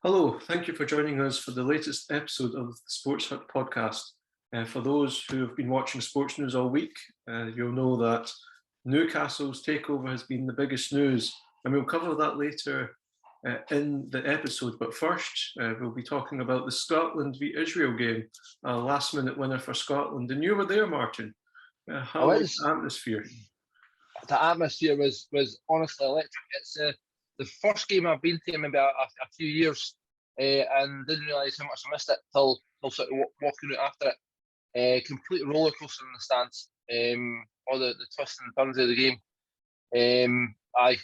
Hello, thank you for joining us for the latest episode of the Sports Hut podcast. For those who have been watching sports news all week, you'll know that Newcastle's takeover has been the biggest news, and we'll cover that later in the episode. But first, we'll be talking about the Scotland v Israel game, a last-minute winner for Scotland. And you were there, Martin. How was the atmosphere? The atmosphere was honestly electric. It's the first game I've been to in maybe a few years, and didn't realise how much I missed it till sort of walking out after it. Complete roller coaster in the stands. All the twists and turns of the game. I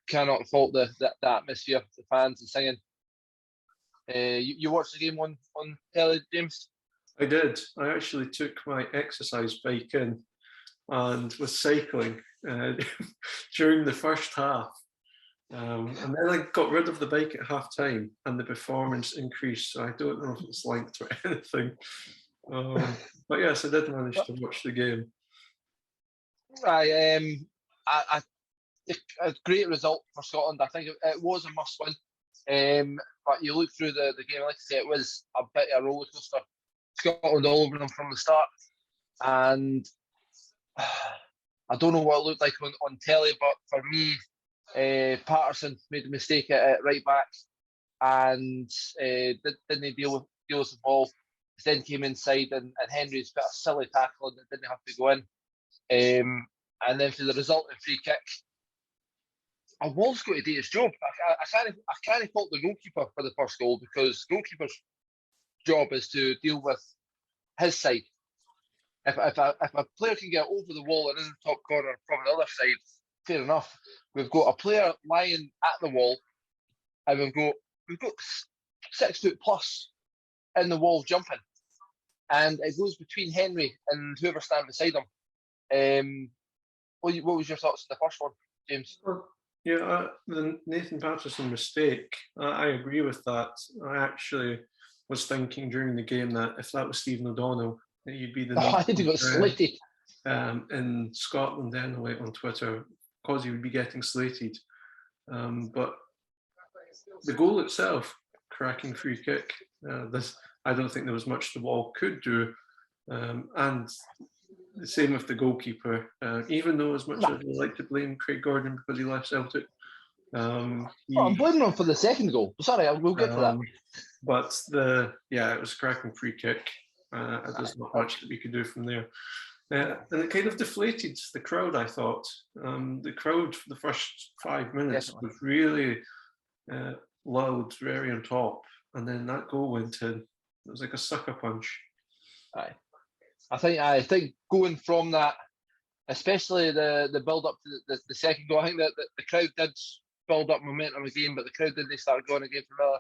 cannot fault the atmosphere, the fans, the singing. You watched the game on telly, James? I did. I actually took my exercise bike in and was cycling during the first half. And then I got rid of the bike at half time and the performance increased. So I don't know if it's linked or anything. But yes, I did manage to watch the game. A great result for Scotland. I think it was a must win. But you look through the game, like I say, it was a bit of a roller coaster. Scotland all over them from the start. And I don't know what it looked like on telly, but for me, Patterson made a mistake at right back and didn't deal with the ball. Then came inside and Henry's put a silly tackle that didn't have to go in. And then for the resulting free kick, a wall's got to do its job. I can't fault the goalkeeper for the first goal, because the goalkeeper's job is to deal with his side. If a player can get over the wall and in the top corner from the other side, fair enough. We've got a player lying at the wall, and we've got 6 foot plus in the wall jumping, and it goes between Henry and whoever stands beside him. What was your thoughts on the first one, James? Yeah, the Nathan Patterson mistake, I agree with that. I actually was thinking during the game that if that was Stephen O'Donnell, that he'd be the I think he got slated in Scotland anyway on Twitter, because he would be getting slated. But the goal itself, cracking free kick, I don't think there was much the ball could do. And the same with the goalkeeper, even though as much as I like to blame Craig Gordon because he left Celtic. I'm blaming him for the second goal. Sorry, we'll get to that. But it was a cracking free kick. There's not much that we could do from there. And it kind of deflated the crowd, I thought. The crowd for the first 5 minutes was really loud, very on top. And then that goal went in. It was like a sucker punch. Aye. I think going from that, especially the build up to the second goal, I think that the crowd did build up momentum again, but the crowd didn't start going again for another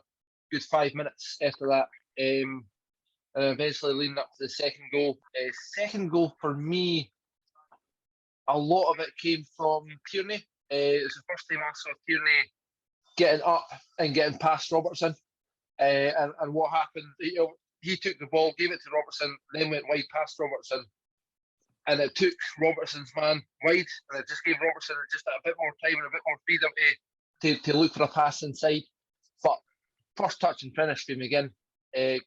good 5 minutes after that. And eventually leading up to the second goal. Second goal for me, a lot of it came from Tierney. It was the first time I saw Tierney getting up and getting past Robertson. And what happened, he took the ball, gave it to Robertson, then went wide past Robertson. And it took Robertson's man wide, and it just gave Robertson just a bit more time and a bit more freedom to look for a pass inside. But first touch and finish for McGinn,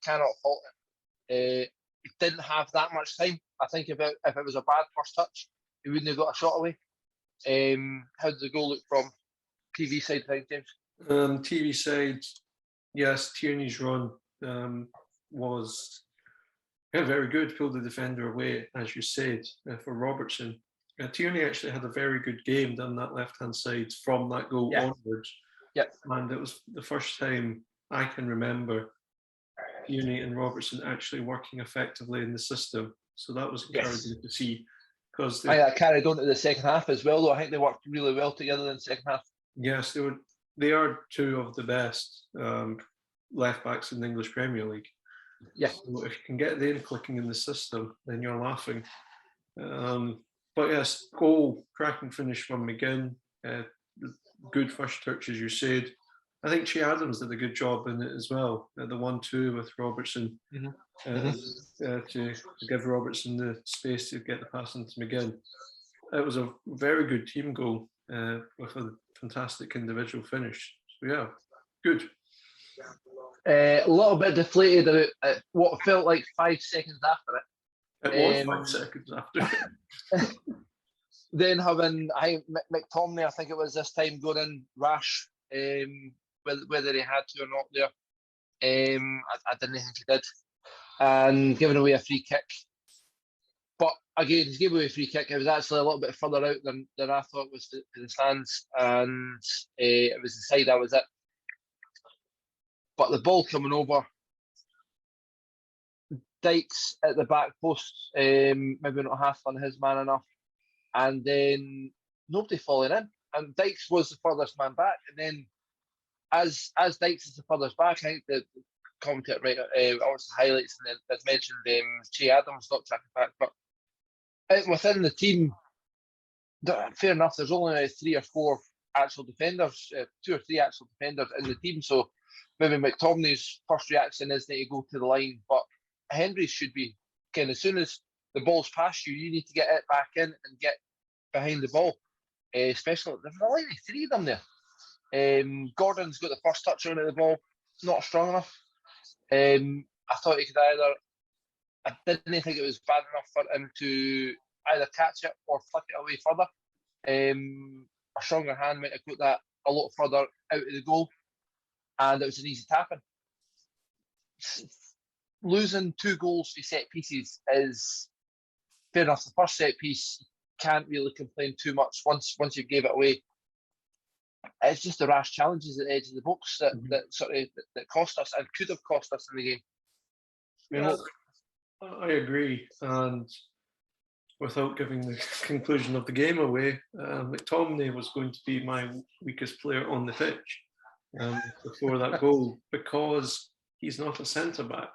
cannot fault it. He didn't have that much time. I think if it was a bad first touch, he wouldn't have got a shot away. How did the goal look from TV side, I think, James? TV side, yes, Tierney's run was very good. Pulled the defender away, as you said, for Robertson. Tierney actually had a very good game down that left-hand side from that goal onwards. Yeah. And it was the first time I can remember Tierney and Robertson actually working effectively in the system. So that was encouraging to see. Because that carried on to the second half as well, though. I think they worked really well together in the second half. Yes, they are two of the best left backs in the English Premier League. Yes. So if you can get them clicking in the system, then you're laughing. But yes, goal, cracking finish from McGinn. Good first touch, as you said. I think Che Adams did a good job in it as well. The 1-2 with Robertson to give Robertson the space to get the pass into McGinn. It was a very good team goal with a fantastic individual finish. So yeah, good. A little bit deflated at what felt like 5 seconds after It was it. 5 seconds after. Then having McTominay, I think it was this time, going in rash, whether he had to or not there. I didn't think he did. And giving away a free kick. But again, he gave away a free kick. It was actually a little bit further out than I thought was to the stands. And it was the side I was at. But the ball coming over, Dykes at the back post, maybe not half on his man enough. And then nobody falling in. And Dykes was the furthest man back. And then as Dykes is the furthest back, I think the commentator, right, also highlights, and then as mentioned, Che Adams not tracking back. But within the team, fair enough, there's only 3 or 4 actual defenders, 2 or 3 actual defenders in the team. So maybe McTominay's first reaction isn't to go to the line, but Henry's should be, again, as soon as the ball's past you, you need to get it back in and get behind the ball. Especially, there's only 3 of them there. Gordon's got the first touch on the ball, not strong enough. I thought he could I didn't think it was bad enough for him to either catch it or flick it away further. A stronger hand might have put that a lot further out of the goal, and it was an easy tap-in. Losing 2 goals for set pieces is fair enough. The first set piece, you can't really complain too much once you gave it away. It's just the rash challenges at the edge of the box that cost us and could have cost us in the game. Yeah, I agree. And without giving the conclusion of the game away, McTominay was going to be my weakest player on the pitch before that goal, because he's not a centre back.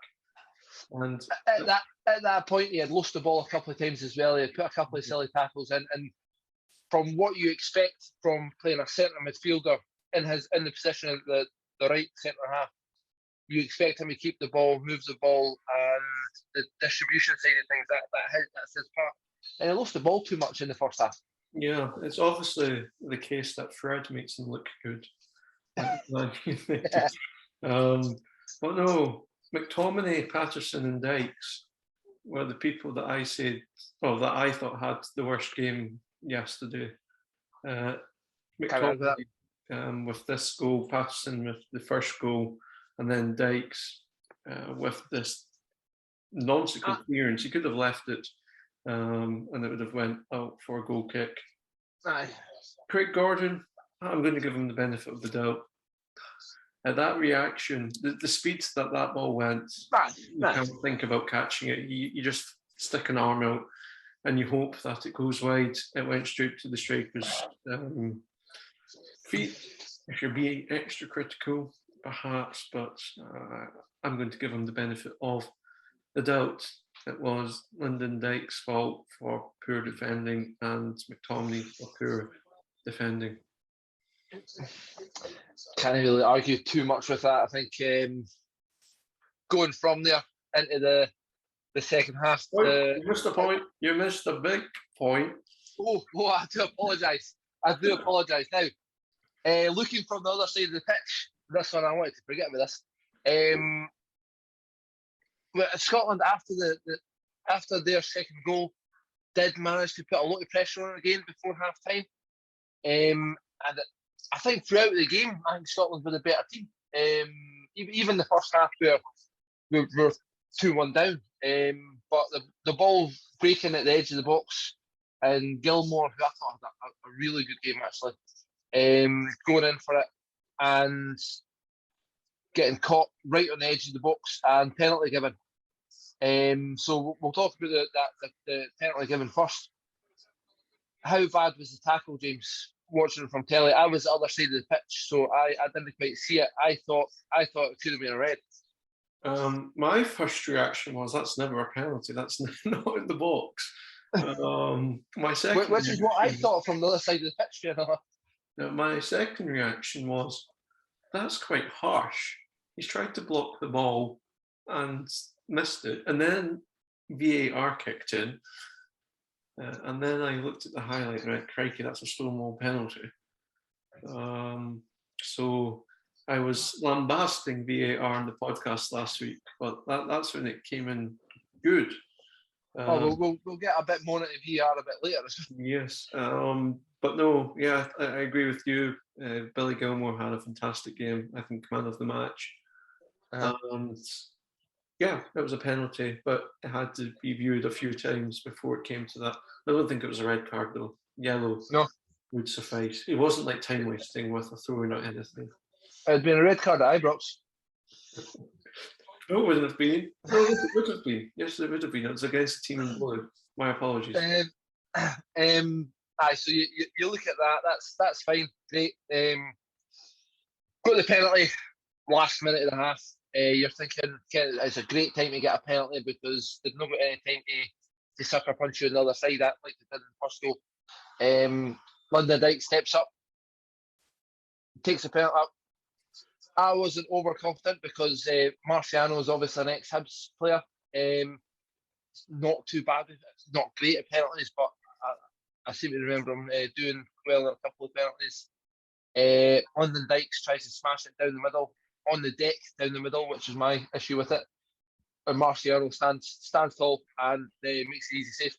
And at that point, he had lost the ball a couple of times as well. He had put a couple of silly tackles in, and from what you expect from playing a centre midfielder in the position of the right centre half, you expect him to keep the ball, move the ball, and the distribution side of things, that's his part. And he lost the ball too much in the first half. Yeah, it's obviously the case that Fred makes him look good. But no, McTominay, Patterson and Dykes were the people that I thought had the worst game yesterday. McTominay with this goal, Patterson with the first goal, and then Dykes with this nonsensical clearance. He could have left it, and it would have went out for a goal kick. Aye. Craig Gordon, I'm going to give him the benefit of the doubt. At that reaction, the speed that ball went, you can't think about catching it. You just stick an arm out and you hope that it goes wide. It went straight to the striker's feet. If you're being extra critical, perhaps, but I'm going to give him the benefit of the doubt. It was Lyndon Dykes' fault for poor defending and McTominay for poor defending. Can't really argue too much with that. I think going from there into the second half. You missed a point. You missed a big point. Oh, I do apologise. Now, looking from the other side of the pitch, this one I wanted to forget about this. Scotland, after their second goal, did manage to put a lot of pressure on it again before half time. And I think throughout the game, I think Scotland were the better team. Even the first half, where we were 2-1 down. But the ball breaking at the edge of the box, and Gilmore, who I thought had a really good game actually, going in for it and getting caught right on the edge of the box and penalty given. So we'll talk about the penalty given first. How bad was the tackle, James? Watching it from telly, I was the other side of the pitch, so I didn't quite see it. I thought it could have been a red. My first reaction was, that's never a penalty. That's not in the box. My second, which is what I thought from the other side of the pitch. You know? My second reaction was, that's quite harsh. He's tried to block the ball and missed it, and then VAR kicked in. And then I looked at the highlight and went, crikey, that's a Stonewall penalty. So I was lambasting VAR in the podcast last week, but that's when it came in good. We'll get a bit more into VR a bit later. Yes, but no, yeah, I agree with you. Billy Gilmore had a fantastic game. I think man of the match. And yeah, it was a penalty, but it had to be viewed a few times before it came to that. I don't think it was a red card though. Yellow would suffice. It wasn't like time wasting with a throwing or anything. It'd been a red card at Ibrox. No, it wouldn't have been. No, it would have been. Yes, it would have been. It was against the team in blue. My apologies. Aye, so you look at that. That's fine. Great. Got the penalty last minute and a half. You're thinking it's a great time to get a penalty because they've not got any time to sucker punch you on the other side, like they did in the first goal. London Dyke steps up, takes the penalty up. I wasn't overconfident because Marciano is obviously an ex-Hibs player. Not too bad. It's not great at penalties, but I seem to remember him doing well in a couple of penalties. London Dykes tries to smash it down the middle, on the deck down the middle, which is my issue with it. And Marciano stands tall and makes the easy save.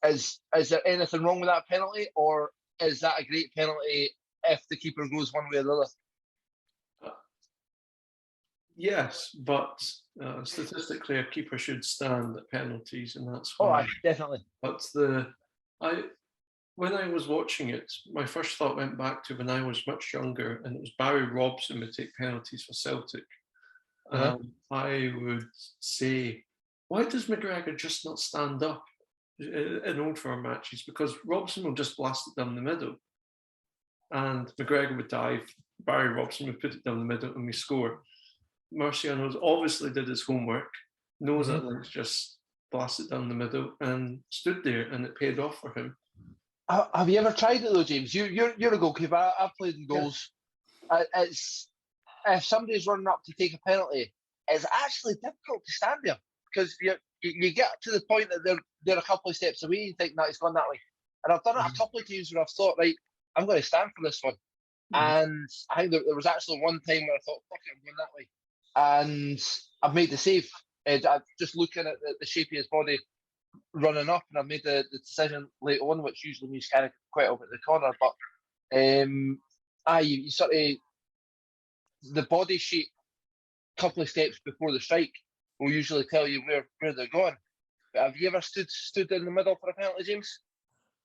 Is there anything wrong with that penalty, or is that a great penalty if the keeper goes one way or the other? Yes, but statistically, a keeper should stand at penalties, and that's why. Oh, definitely. But when I was watching it, my first thought went back to when I was much younger, and it was Barry Robson would take penalties for Celtic. I would say, why does McGregor just not stand up in Old Firm matches? Because Robson will just blast it down the middle, and McGregor would dive. Barry Robson would put it down the middle, and we score. Marciano obviously did his homework, knows that Lynch just blasted down the middle and stood there, and it paid off for him. Have you ever tried it though, James? You're a goalkeeper. I've played in goals. Yeah. It's if somebody's running up to take a penalty, it's actually difficult to stand there because you get to the point that they're a couple of steps away and think, no, it's gone that way. And I've done it a couple of times where I've thought, right, I'm going to stand for this one. And I think there was actually one time where I thought, fuck it, I'm going that way. And I've made the save. I'm just looking at the shape of his body running up, and I've made the decision late on, which usually means kind of quite up at the corner. But you sort of the body shape, a couple of steps before the strike, will usually tell you where they're going. But have you ever stood in the middle for a penalty, James?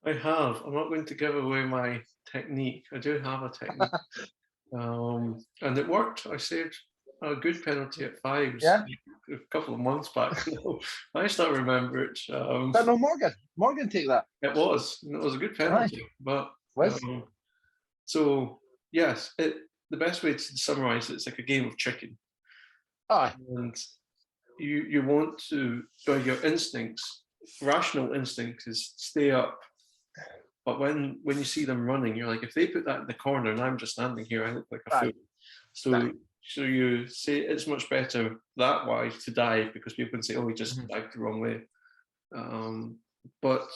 I have. I'm not going to give away my technique. I do have a technique, and it worked. I saved a good penalty at Fives a couple of months back. I still remember it. But no, Morgan take that. It was a good penalty, but so yes, the best way to summarise it is like a game of chicken. And you want to, by your instincts, rational instincts is stay up. But when you see them running, you're like, if they put that in the corner and I'm just standing here, I look like a fool. So you say it's much better that way to dive because people can say, oh, he just dived the wrong way. But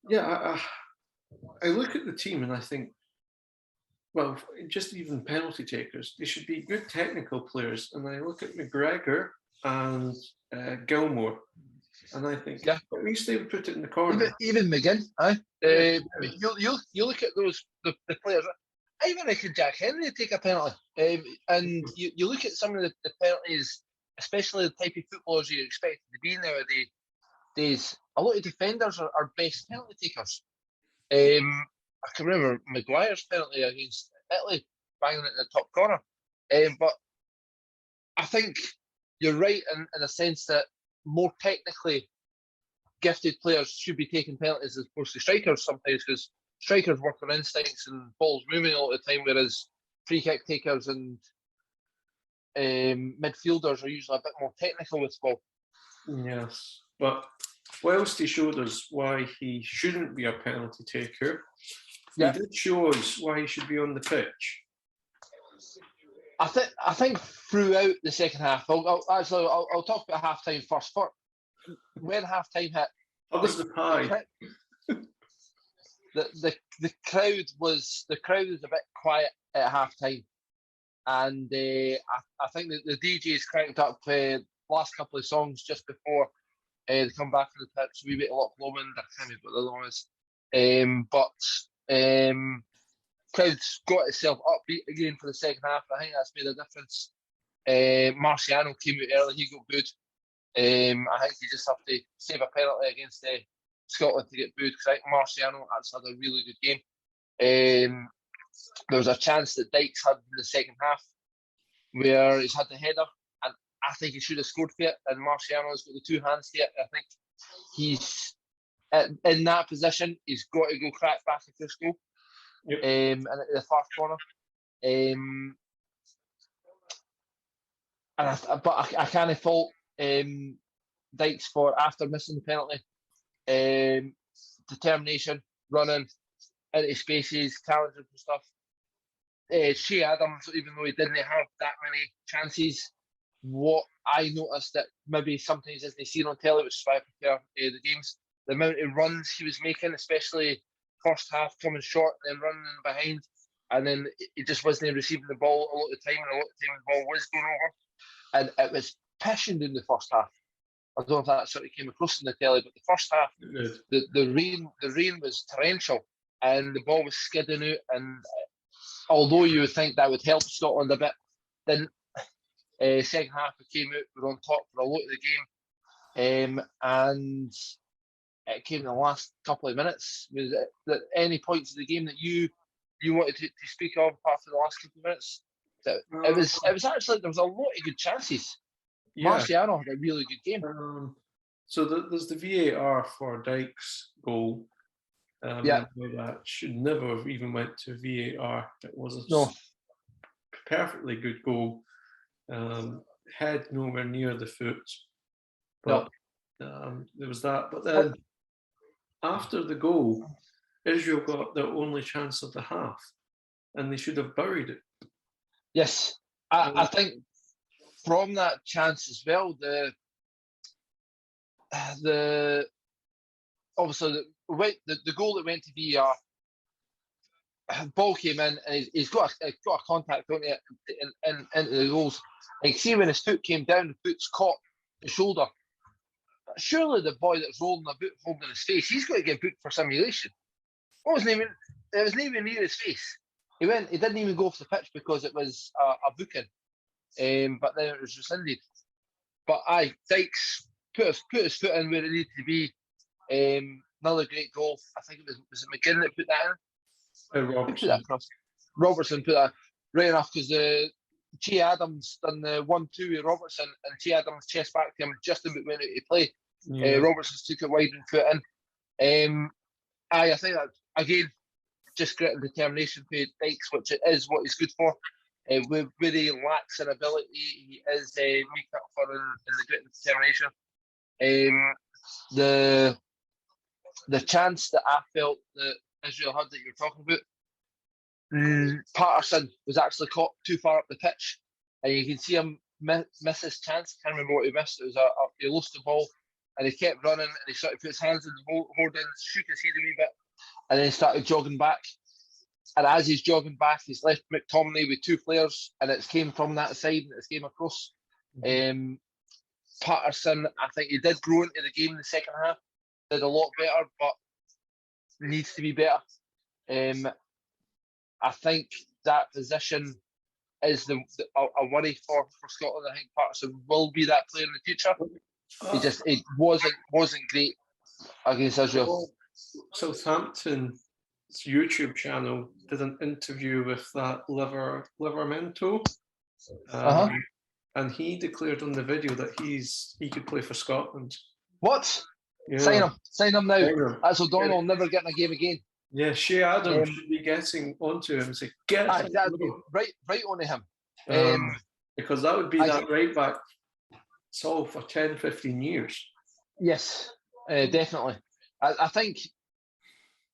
yeah, I look at the team and I think, well, just even penalty takers, they should be good technical players. And I look at McGregor and Gilmore, and I think at least they would put it in the corner. Even McGinn, you look at those the players. I even reckon Jack Henry would take a penalty. And you look at some of the penalties, especially the type of footballers you expect to be nowadays. A lot of defenders are best penalty takers. I can remember Maguire's penalty against Italy, banging it in the top corner. But I think you're right in a sense that more technically gifted players should be taking penalties as opposed to strikers sometimes, because strikers work on instincts and balls moving all the time, whereas free kick takers and midfielders are usually a bit more technical with the ball. Yes, but whilst he showed us why he shouldn't be a penalty taker, he did show us why he should be on the pitch. I think throughout the second half, I'll talk about half time first. When half time hit, how was the pie? the crowd was a bit quiet at half time, and I think that the DJs cranked up last couple of songs just before they come back to the pitch. We wait a lot of Lomond, I can't remember what the other one is. Crowds got itself upbeat again for the second half. I think that's made a difference. Marciano came out early, he got booed. I think you just have to save a penalty against Scotland to get booed, because I think Marciano actually had a really good game. There was a chance that Dykes had in the second half where he's had the header, and I think he should have scored for it, and Marciano's got the two hands to it. I think he's in that position. He's got to go crack back at this goal. Yep. And at the far corner. But I can't fault Dykes for, after missing the penalty, determination, running into spaces, challenging for stuff. Shea Adams, even though he didn't have that many chances, what I noticed that maybe sometimes isn't seen on telly, which is why I prefer the games, the amount of runs he was making, especially first half, coming short and then running behind, and then he just wasn't receiving the ball a lot of the time, and a lot of the time the ball was going over, and it was pishing in the first half. I don't know if that sort of came across in the telly, but the first half, the rain was torrential, and the ball was skidding out, and although you would think that would help Scotland a bit, then second half we came out, we were on top for a lot of the game, and it came in the last couple of minutes. Was there any points of the game that you wanted to speak of apart from the last couple of minutes? It was actually, there was a lot of good chances. Yeah. Marciano had a really good game. So there's the VAR for Dykes' goal. That should never have even went to VAR. It was a perfectly good goal. Head nowhere near the foot. But there was that. But then after the goal, Israel got their only chance of the half, and they should have buried it. Yes, I think from that chance as well, obviously the goal that went to VAR, ball came in and he's got a contact on it into the goals. And you can see when his foot came down, the foot's caught the shoulder. But surely the boy that's rolling the boot holding his face, he's got to get booked for simulation. It wasn't even near his face. He didn't even go off the pitch because it was a booking. But then it was rescinded. But Dykes put his foot in where it needed to be. Another great goal. I think it was McGinn that put that in. Robertson. Robertson put that right enough, because Che Adams done the 1-2 with Robertson, and Che Adams chest back to him just about went out to play. Yeah. Robertson took it wide and put in. I think that again, just grit and determination for Dykes, which is what he's good for. Where he lacks in ability, he is making up for in the grit and determination. The chance that I felt that Israel had that you're talking about, Patterson was actually caught too far up the pitch, and you can see him miss his chance. I can't remember what he missed. It was he lost the ball, and he kept running, and he started to put his hands in the hoarding, shook his head a wee bit, and then he started jogging back. And as he's jogging back, he's left McTominay with two players, and it came from that side and it came across. Patterson, I think he did grow into the game in the second half, did a lot better, but needs to be better. I think that position is a worry for Scotland. I think Patterson will be that player in the future. It wasn't great against Israel. Southampton's YouTube channel did an interview with that Livermento, and he declared on the video that he could play for Scotland. What? Yeah. Sign him now. That's O'Donnell never getting a game again. Yeah, Shea Adams should be getting onto him and say, get right onto him. Because that would be that right back solved for 10, 15 years. Yes, definitely. I think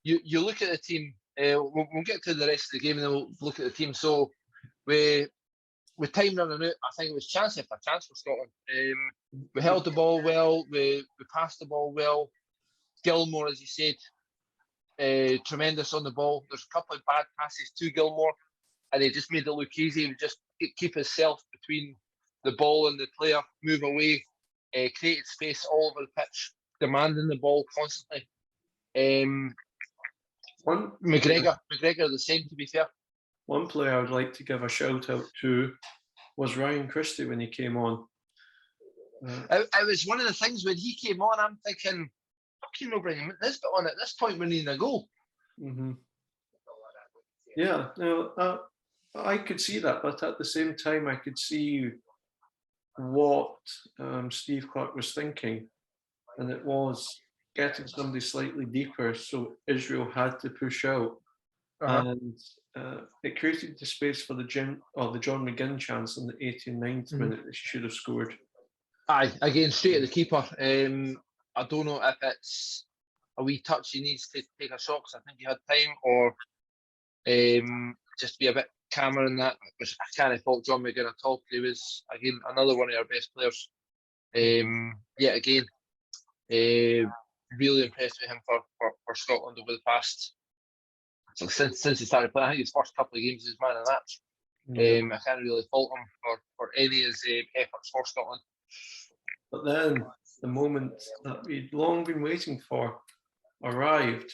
you look at the team, we'll get to the rest of the game and then we'll look at the team. So with time running out, I think it was chance after chance for Scotland. We held the ball well, we passed the ball well. Gilmore, as you said, tremendous on the ball. There's a couple of bad passes to Gilmore, and he just made it look easy. He would just keep himself between the ball and the player, move away, created space all over the pitch, demanding the ball constantly. McGregor the same, to be fair. One player I would like to give a shout out to was Ryan Christie when he came on. It was one of the things when he came on, I'm thinking, fucking no bring him this, but on at this point we need a goal. Mm-hmm. Yeah, no, I could see that, but at the same time, I could see what Steve Clarke was thinking, and it was getting somebody slightly deeper, so Israel had to push out, and it created the space for the John McGinn chance in the 89th minute that she should have scored. Aye, again, straight at the keeper. I don't know if it's a wee touch he needs to take a shot because I think he had time, or just be a bit calmer in that. Which I can't fault John McGinn at all. He was, again, another one of our best players. Yet again, really impressed with him for Scotland over the past, since he started playing. I think his first couple of games he was man of the match. I can't really fault him for any of his efforts for Scotland. But then the moment that we'd long been waiting for arrived.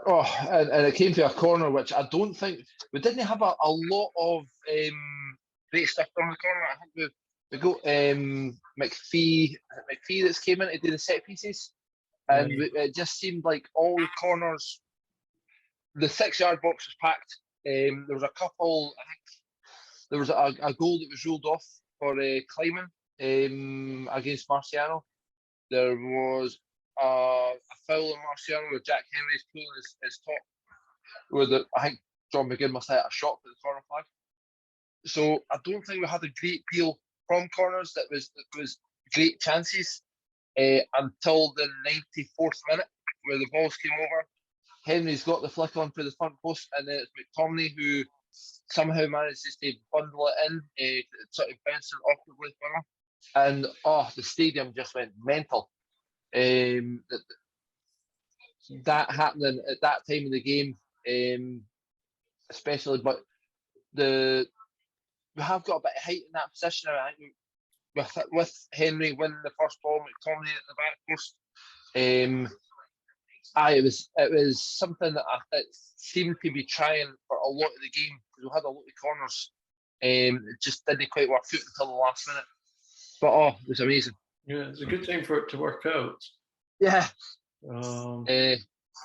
Oh, and it came to a corner, which I don't think we didn't have a lot of great stuff on the corner. I think we got McPhee that's came in to do the set pieces, and it just seemed like all the corners, the 6-yard box was packed. There was a couple. I think there was a goal that was ruled off for Kleiman against Marciano. There was a foul on Marciano where Jack Henry's pulling his top. I think John McGinn must have hit a shot for the corner flag. So I don't think we had a great deal from corners that was great chances until the 94th minute where the balls came over. Henry's got the flick on for the front post, and then it's McTominay who somehow manages to bundle it in, sort of bouncing awkwardly for him. And the stadium just went mental. That happening at that time of the game, especially, but we have got a bit of height in that position. I think with Henry winning the first ball, McTominay at the back post. It was something that it seemed to be trying for a lot of the game because we had a lot of corners. It just didn't quite work out until the last minute. But it was amazing. Yeah, it's a good time for it to work out. Yeah. I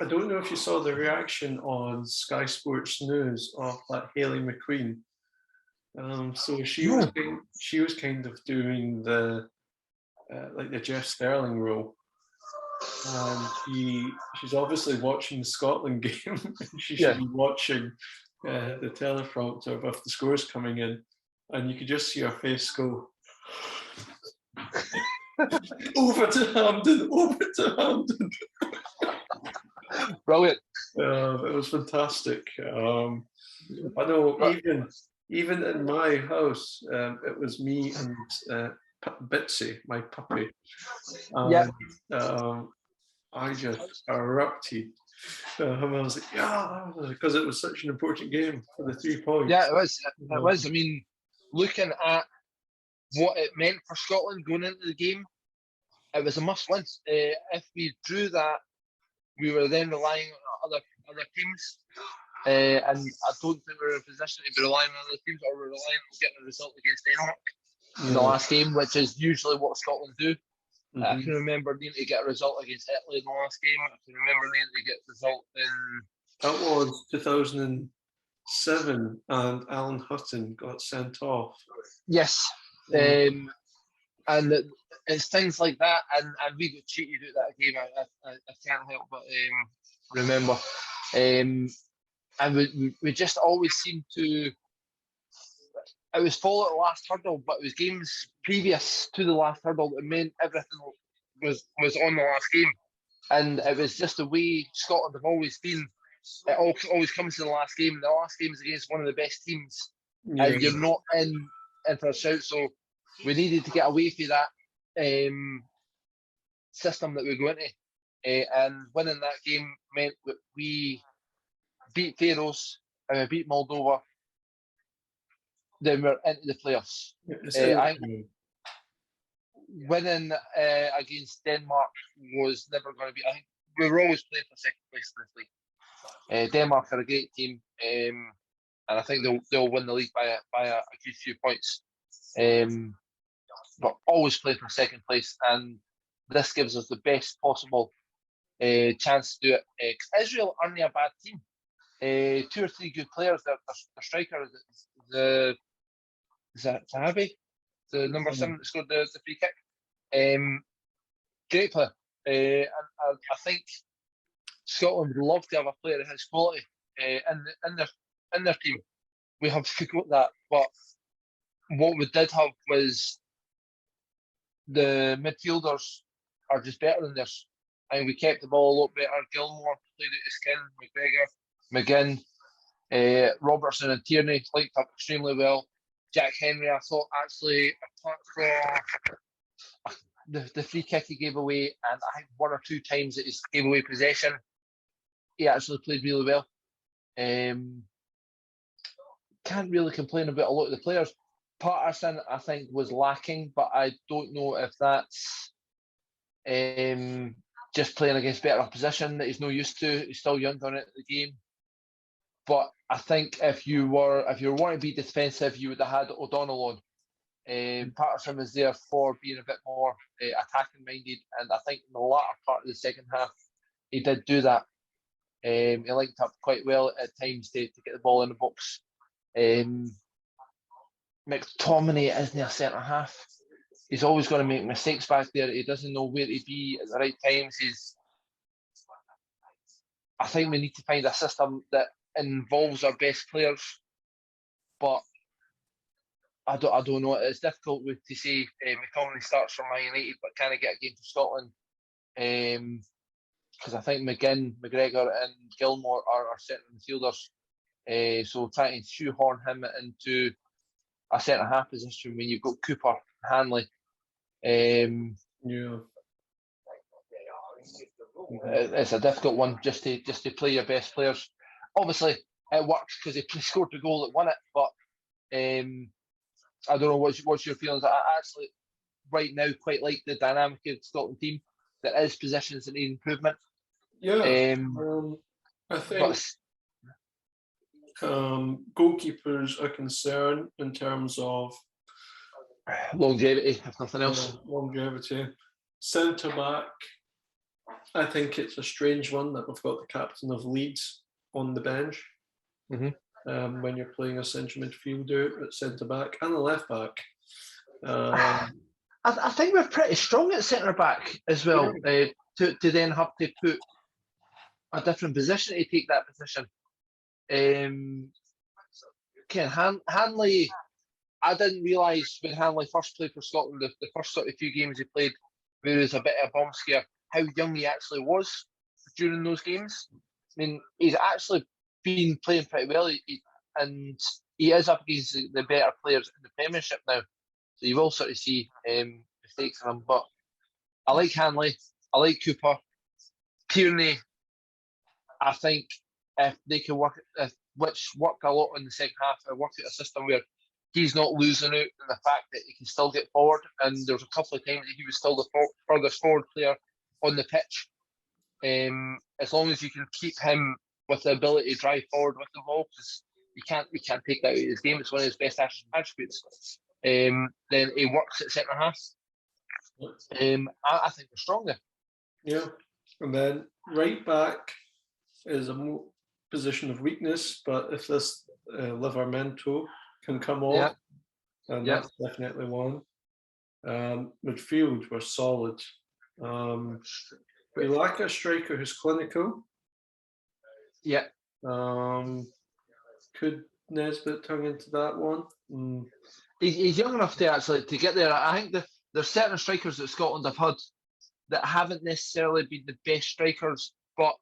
don't know if you saw the reaction on Sky Sports News of that Hayley McQueen. So she was kind of doing the like the Jeff Sterling role, and she's obviously watching the Scotland game. She should be watching the teleprompter with the scores coming in, and you could just see her face go. Over to Hampden. Brilliant. It was fantastic. I know even in my house, it was me and Bitsy, my puppy. I just erupted. I was like, yeah, because it was such an important game for the 3 points. Yeah, it was. It was. I mean, looking at what it meant for Scotland going into the game, it was a must-win. If we drew that, we were then relying on other teams, and I don't think we were in a position to be relying on other teams, or we're relying on getting a result against Denmark in the last game, which is usually what Scotland do. I can remember needing to get a result against Italy in the last game. I can remember needing to get a result in... That was 2007, and Alan Hutton got sent off. Yes. And it's things like that, and we got cheated out that game. I can't help but remember. And we just always seemed to... It was fall at the last hurdle, but it was games previous to the last hurdle that meant everything was on the last game. And it was just the way Scotland have always been. It always comes to the last game. The last game is against one of the best teams, and you're not in for a shout. So we needed to get away from that system that we go into. and winning that game meant that we beat Faroes, beat Moldova, then we're into the playoffs. I think winning against Denmark was never going to be. I think we were always playing for second place in this league. Denmark are a great team, and I think they'll win the league by a good few points. But always play for second place, and this gives us the best possible chance to do it. Israel aren't a bad team. 2 or 3 good players. Their striker is that Zahavi, the number 7 that scored the free kick. Great player. And I think Scotland would love to have a player of his quality in their team. We have got that, but what we did have was the midfielders are just better than this. And we kept the ball a lot better. Gilmore played at his skin, McGregor, Robertson and Tierney linked up extremely well. Jack Henry, I thought, actually, apart from the free kick he gave away, and I think 1 or 2 times that he gave away possession, he actually played really well. Can't really complain about a lot of the players. Patterson, I think, was lacking, but I don't know if that's just playing against better opposition that he's not used to. He's still young on it the game. But I think if you wanting to be defensive, you would have had O'Donnell on. Patterson was there for being a bit more attacking minded, and I think in the latter part of the second half, he did do that. He linked up quite well at times to get the ball in the box. McTominay isn't a centre half. He's always going to make mistakes back there. He doesn't know where to be at the right times. I think we need to find a system that involves our best players, but I don't know. It's difficult to say McTominay starts for Man United, but can he get a game for Scotland? Because I think McGinn, McGregor, and Gilmore are centre midfielders. So trying to shoehorn him into a centre half position when you've got Cooper, Hanley. It's a difficult one just to play your best players. Obviously, it works because they scored the goal that won it. But I don't know what's your feelings. I actually right now quite like the dynamic of the Scotland team. There is positions that need improvement. I think goalkeepers are concerned in terms of longevity, if nothing else. Longevity. Centre back, I think it's a strange one that we've got the captain of Leeds on the bench when you're playing a central midfielder at centre back and a left back. I think we're pretty strong at centre back as well. To then have to put a different position to take that position. Hanley, I didn't realise when Hanley first played for Scotland, the first sort of few games he played, where there was a bit of a bomb scare, how young he actually was during those games. I mean, he's actually been playing pretty well, and he is up against the better players in the Premiership now. So you will sort of see mistakes in him. But I like Hanley, I like Cooper. Tierney, I think if they can work a lot in the second half, work out a system where he's not losing out in the fact that he can still get forward. And there's a couple of times that he was still the furthest forward player on the pitch. As long as you can keep him with the ability to drive forward with the ball, because we can't take that out of his game. It's one of his best attributes. Then he works at centre half. I think we're strong there. Yeah, and then right back is a position of weakness, but if this Livermento can come off, and that's definitely one. Midfield were solid. We lack a striker who's clinical. Yeah. Could Nesbitt tongue into that one? He's young enough to actually to get there. I think there's certain strikers that Scotland have had that haven't necessarily been the best strikers, but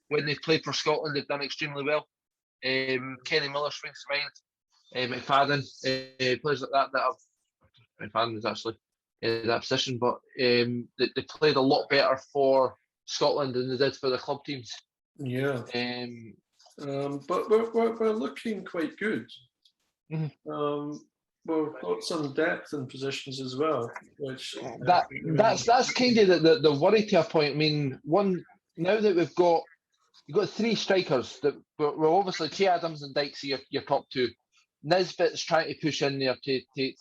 when they've played for Scotland, they've done extremely well. Kenny Miller springs to mind. McFadden, players like that have. McFadden was actually in that position, but they played a lot better for Scotland than they did for the club teams. Yeah. But we're looking quite good. Mhm. We've got some depth in positions as well, which That's kind of the worry to a point. I mean, now that you've got three strikers that we're obviously Che Adams and Dykes are your top two. Nisbet's trying to push in there to get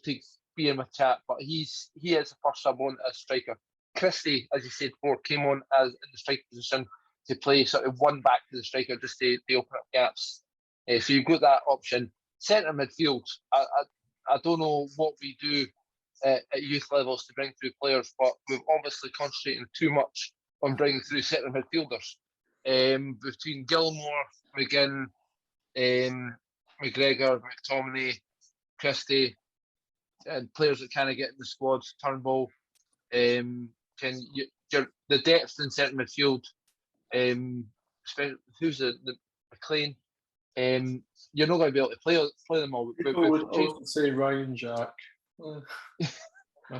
to be in with chat, but he is the first sub on as striker. Christie, as you said before, came on as in the striker position to play sort of one back to the striker just to open up gaps. So you've got that option. Centre midfield, I don't know what we do at youth levels to bring through players, but we've obviously concentrating too much on bringing through centre midfielders. Between Gilmore, McGinn, McGregor, McTominay, Christie, and players that kind of get in the squad, Turnbull, the depth in centre midfield, who's the McLean, you're not going to be able to play them all. People would also say Ryan Jack.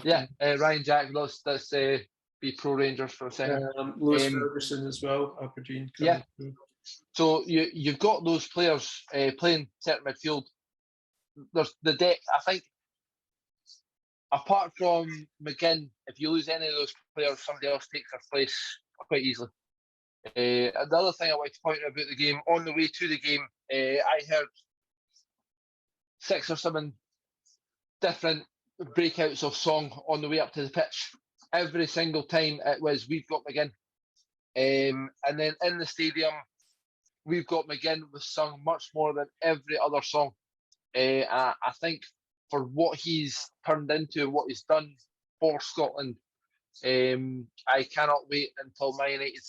Ryan Jack. Let's be pro Rangers for a second. Lewis Ferguson as well, Aberdeen. Through. So you've got those players playing centre midfield. There's the depth. I think, apart from McGinn, if you lose any of those players, somebody else takes their place quite easily. The other thing I like to point out about the game, on the way to the game, I heard 6 or 7 different breakouts of song on the way up to the pitch. Every single time it was "We've Got McGinn," and then in the stadium, "We've Got McGinn" was sung much more than every other song. I think for what he's turned into, what he's done for Scotland, I cannot wait until Man United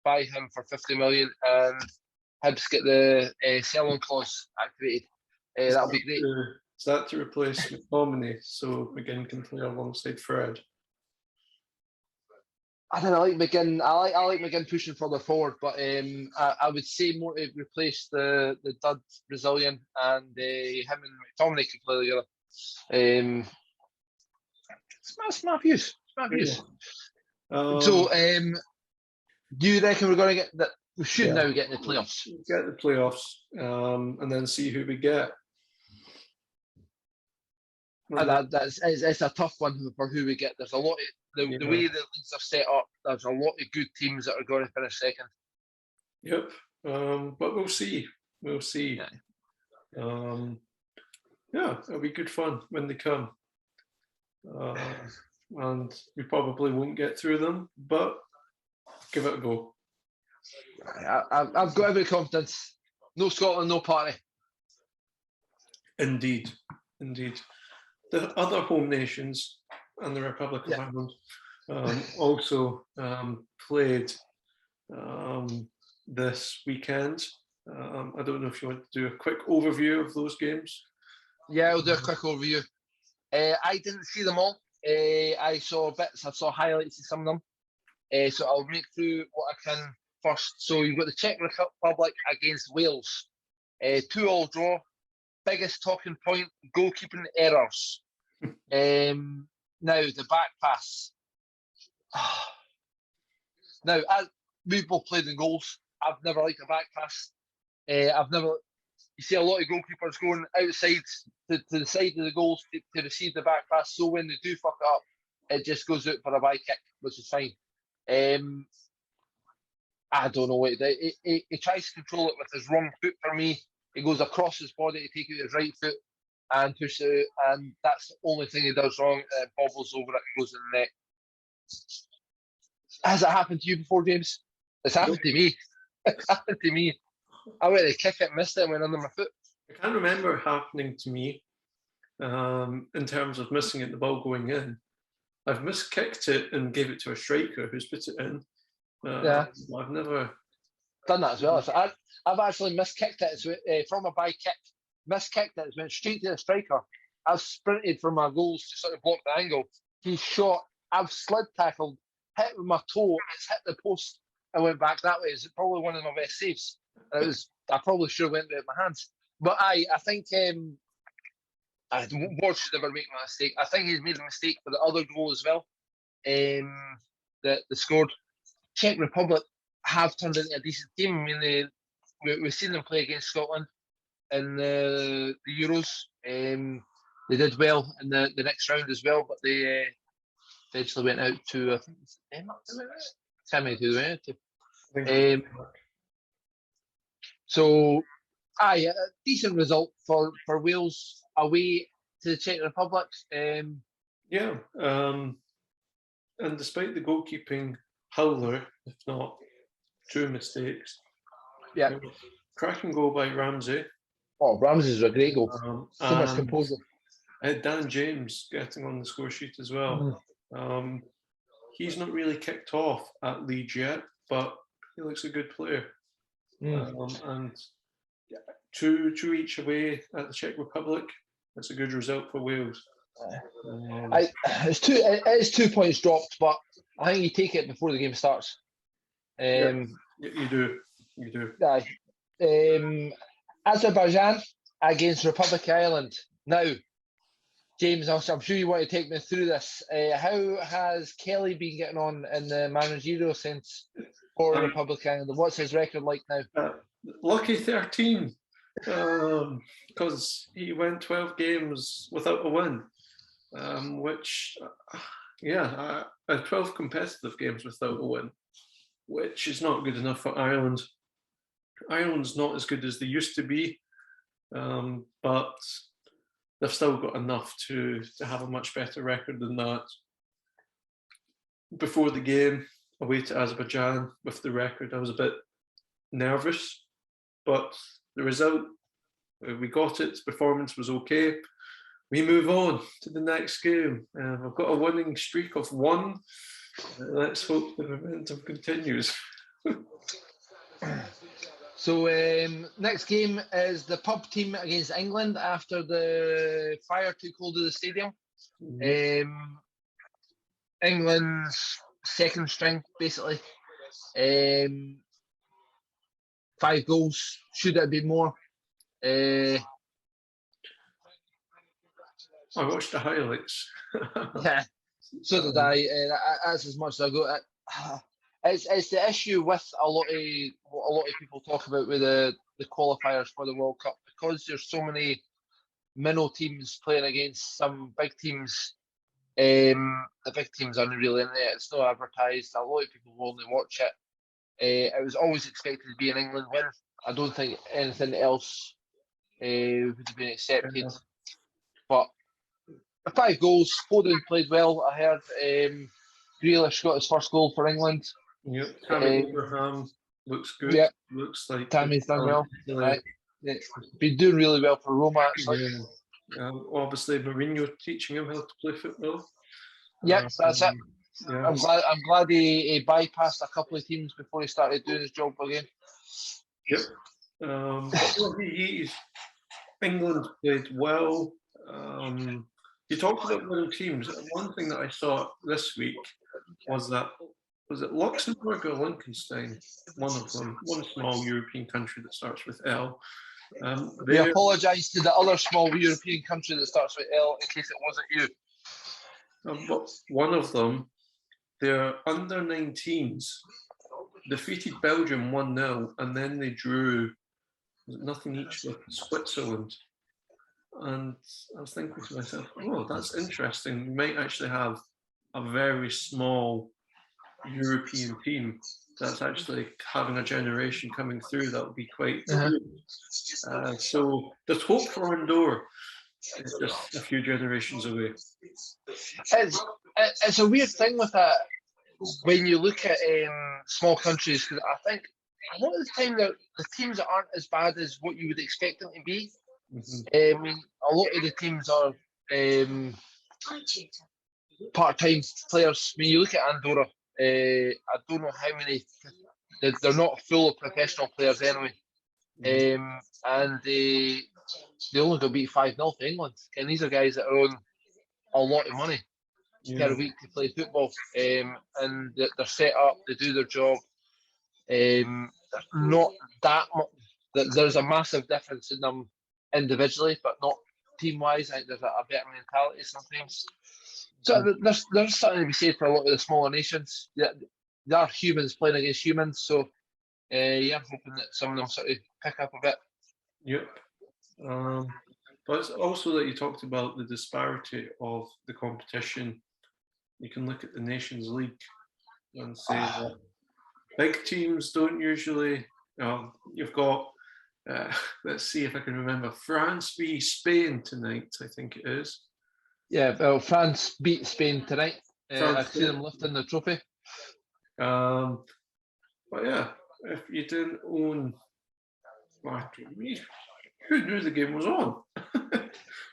buy him for 50 million and Hibs get the sell-on clause activated. That'll be great. Is that to replace McTominay so McGinn can play alongside Fred? I don't know, I like McGinn. I like McGinn pushing further forward, but I would say more to replace the dud Brazilian, and him and McTominay can play together. It's my views. So, do you reckon we're going to get that? We should now get in the playoffs. Get the playoffs, and then see who we get. It's a tough one for who we get. There's a lot of the way the leagues are set up. There's a lot of good teams that are going to finish second. Yep, but we'll see. We'll see. It'll be good fun when they come, and we probably won't get through them, but give it a go. I've got every confidence. No Scotland, no party. Indeed. The other home nations and the Republic of Ireland also played this weekend. I don't know if you want to do a quick overview of those games. Yeah, I'll do a quick overview. I didn't see them all. I saw bits. I saw highlights of some of them. So I'll make through what I can first. So you've got the Czech Republic against Wales. 2-2 draw. Biggest talking point, goalkeeping errors. Now, the back pass. Now, we've both played in goals. I've never liked a back pass. You see a lot of goalkeepers going outside to the side of the goals to receive the back pass. So when they do fuck up, it just goes out for a by kick, which is fine. I don't know. He tries to control it with his wrong foot for me. He goes across his body to take out his right foot and push it out, and that's the only thing he does wrong. It bobbles over it, goes in the net. Has it happened to you before, James? It's happened to me. It's happened to me. I went to kick it, missed it, and went under my foot. I can't remember it happening to me in terms of missing it, the ball going in. I've miskicked it and gave it to a striker who's put it in. I've never done that as well. So I've actually miskicked it from a by kick. Miskicked it, went straight to the striker. I've sprinted for my goals to sort of block the angle. He shot. I've slid tackled, hit with my toe. It's hit the post and went back that way. It's probably one of my best saves. I probably should have went with my hands. But I think Ward should never make a mistake. I think he's made a mistake for the other goal as well. that they scored. Czech Republic have turned into a decent team. I mean, we've seen them play against Scotland in the Euros. They did well in the next round as well, but they eventually went out to, I think it's Denmark. Tell me who they went out to. So, a decent result for Wales away to the Czech Republic. Yeah, and despite the goalkeeping howler, if not two mistakes, Yeah, cracking goal by Ramsey. Oh, Ramsey's a great goal. So much And composure. Dan James getting on the score sheet as well. He's not really kicked off at Leeds yet, but he looks a good player. And two each away at the Czech Republic. That's a good result for Wales. It's 2 points dropped, but I think you take it before the game starts. You do. Azerbaijan against Republic of Ireland. Now, James, I'm sure you want to take me through this. How has Kelly been getting on in the managerial sense for Republic of Ireland? What's his record like now? Lucky 13, because he went 12 games without a win, 12 competitive games without a win, which is not good enough for Ireland. Ireland's not as good as they used to be, but they've still got enough to have a much better record than that. Before the game, away to Azerbaijan with the record, I was a bit nervous, but the result, we got it, performance was okay. We move on to the next game. I've got a winning streak of 1. Let's hope the momentum continues. So next game is the pub team against England after the fire took hold of the stadium. England's second string, basically. 5 goals. Should it be more? I watched the highlights. Yeah, so did I. That's as much as I go. It's the issue with a lot of people talk about with the qualifiers for the World Cup, because there's so many minnow teams playing against some big teams. The big teams aren't really in there. It's not advertised. A lot of people will only watch it. It was always expected to be an England win. I don't think anything else would have been accepted. Yeah. But 5 goals. Foden played well. I heard Grealish got his first goal for England. Yep. Tammy Abraham looks good. Yep. Looks like Tammy's done well. Right. Yeah. Been doing really well for Roma, actually. Yeah. Obviously, Mourinho teaching him how to play football. Yep, that's it. Yeah. I'm glad he bypassed a couple of teams before he started doing his job again. Yep. England played well. You talked about winning teams. One thing that I saw this week was it Luxembourg or Liechtenstein? One of them, one small European country that starts with L. We apologise to the other small European country that starts with L in case it wasn't you. But one of them, their under 19s defeated Belgium 1-0, and then they drew nothing each with Switzerland. And I was thinking to myself, oh, that's interesting. We might actually have a very small European team that's actually having a generation coming through that will be quite good. So there's hope for Andorra. It's just a few generations away. It's a weird thing with that when you look at small countries, because I think a lot of the time the teams that aren't as bad as what you would expect them to be. I mean, a lot of the teams are part-time players. I mean, you look at Andorra. I don't know how many. They're not full of professional players anyway, and they only got beat 5-0 for England. And these are guys that are on a lot of money per week to play football, and they're set up. They do their job. Not that much. There's a massive difference in them individually, but not team-wise. I think there's a better mentality sometimes. So there's something to be said for a lot of the smaller nations. Yeah, they are humans playing against humans, so I'm hoping that some of them sort of pick up a bit. Yep. But it's also that you talked about the disparity of the competition. You can look at the Nations League and say that big teams don't usually. You've got, let's see if I can remember, France v Spain tonight, I think it is. Yeah, well, France beat Spain tonight. I see them lifting the trophy. But yeah, if you didn't own, who knew the game was on?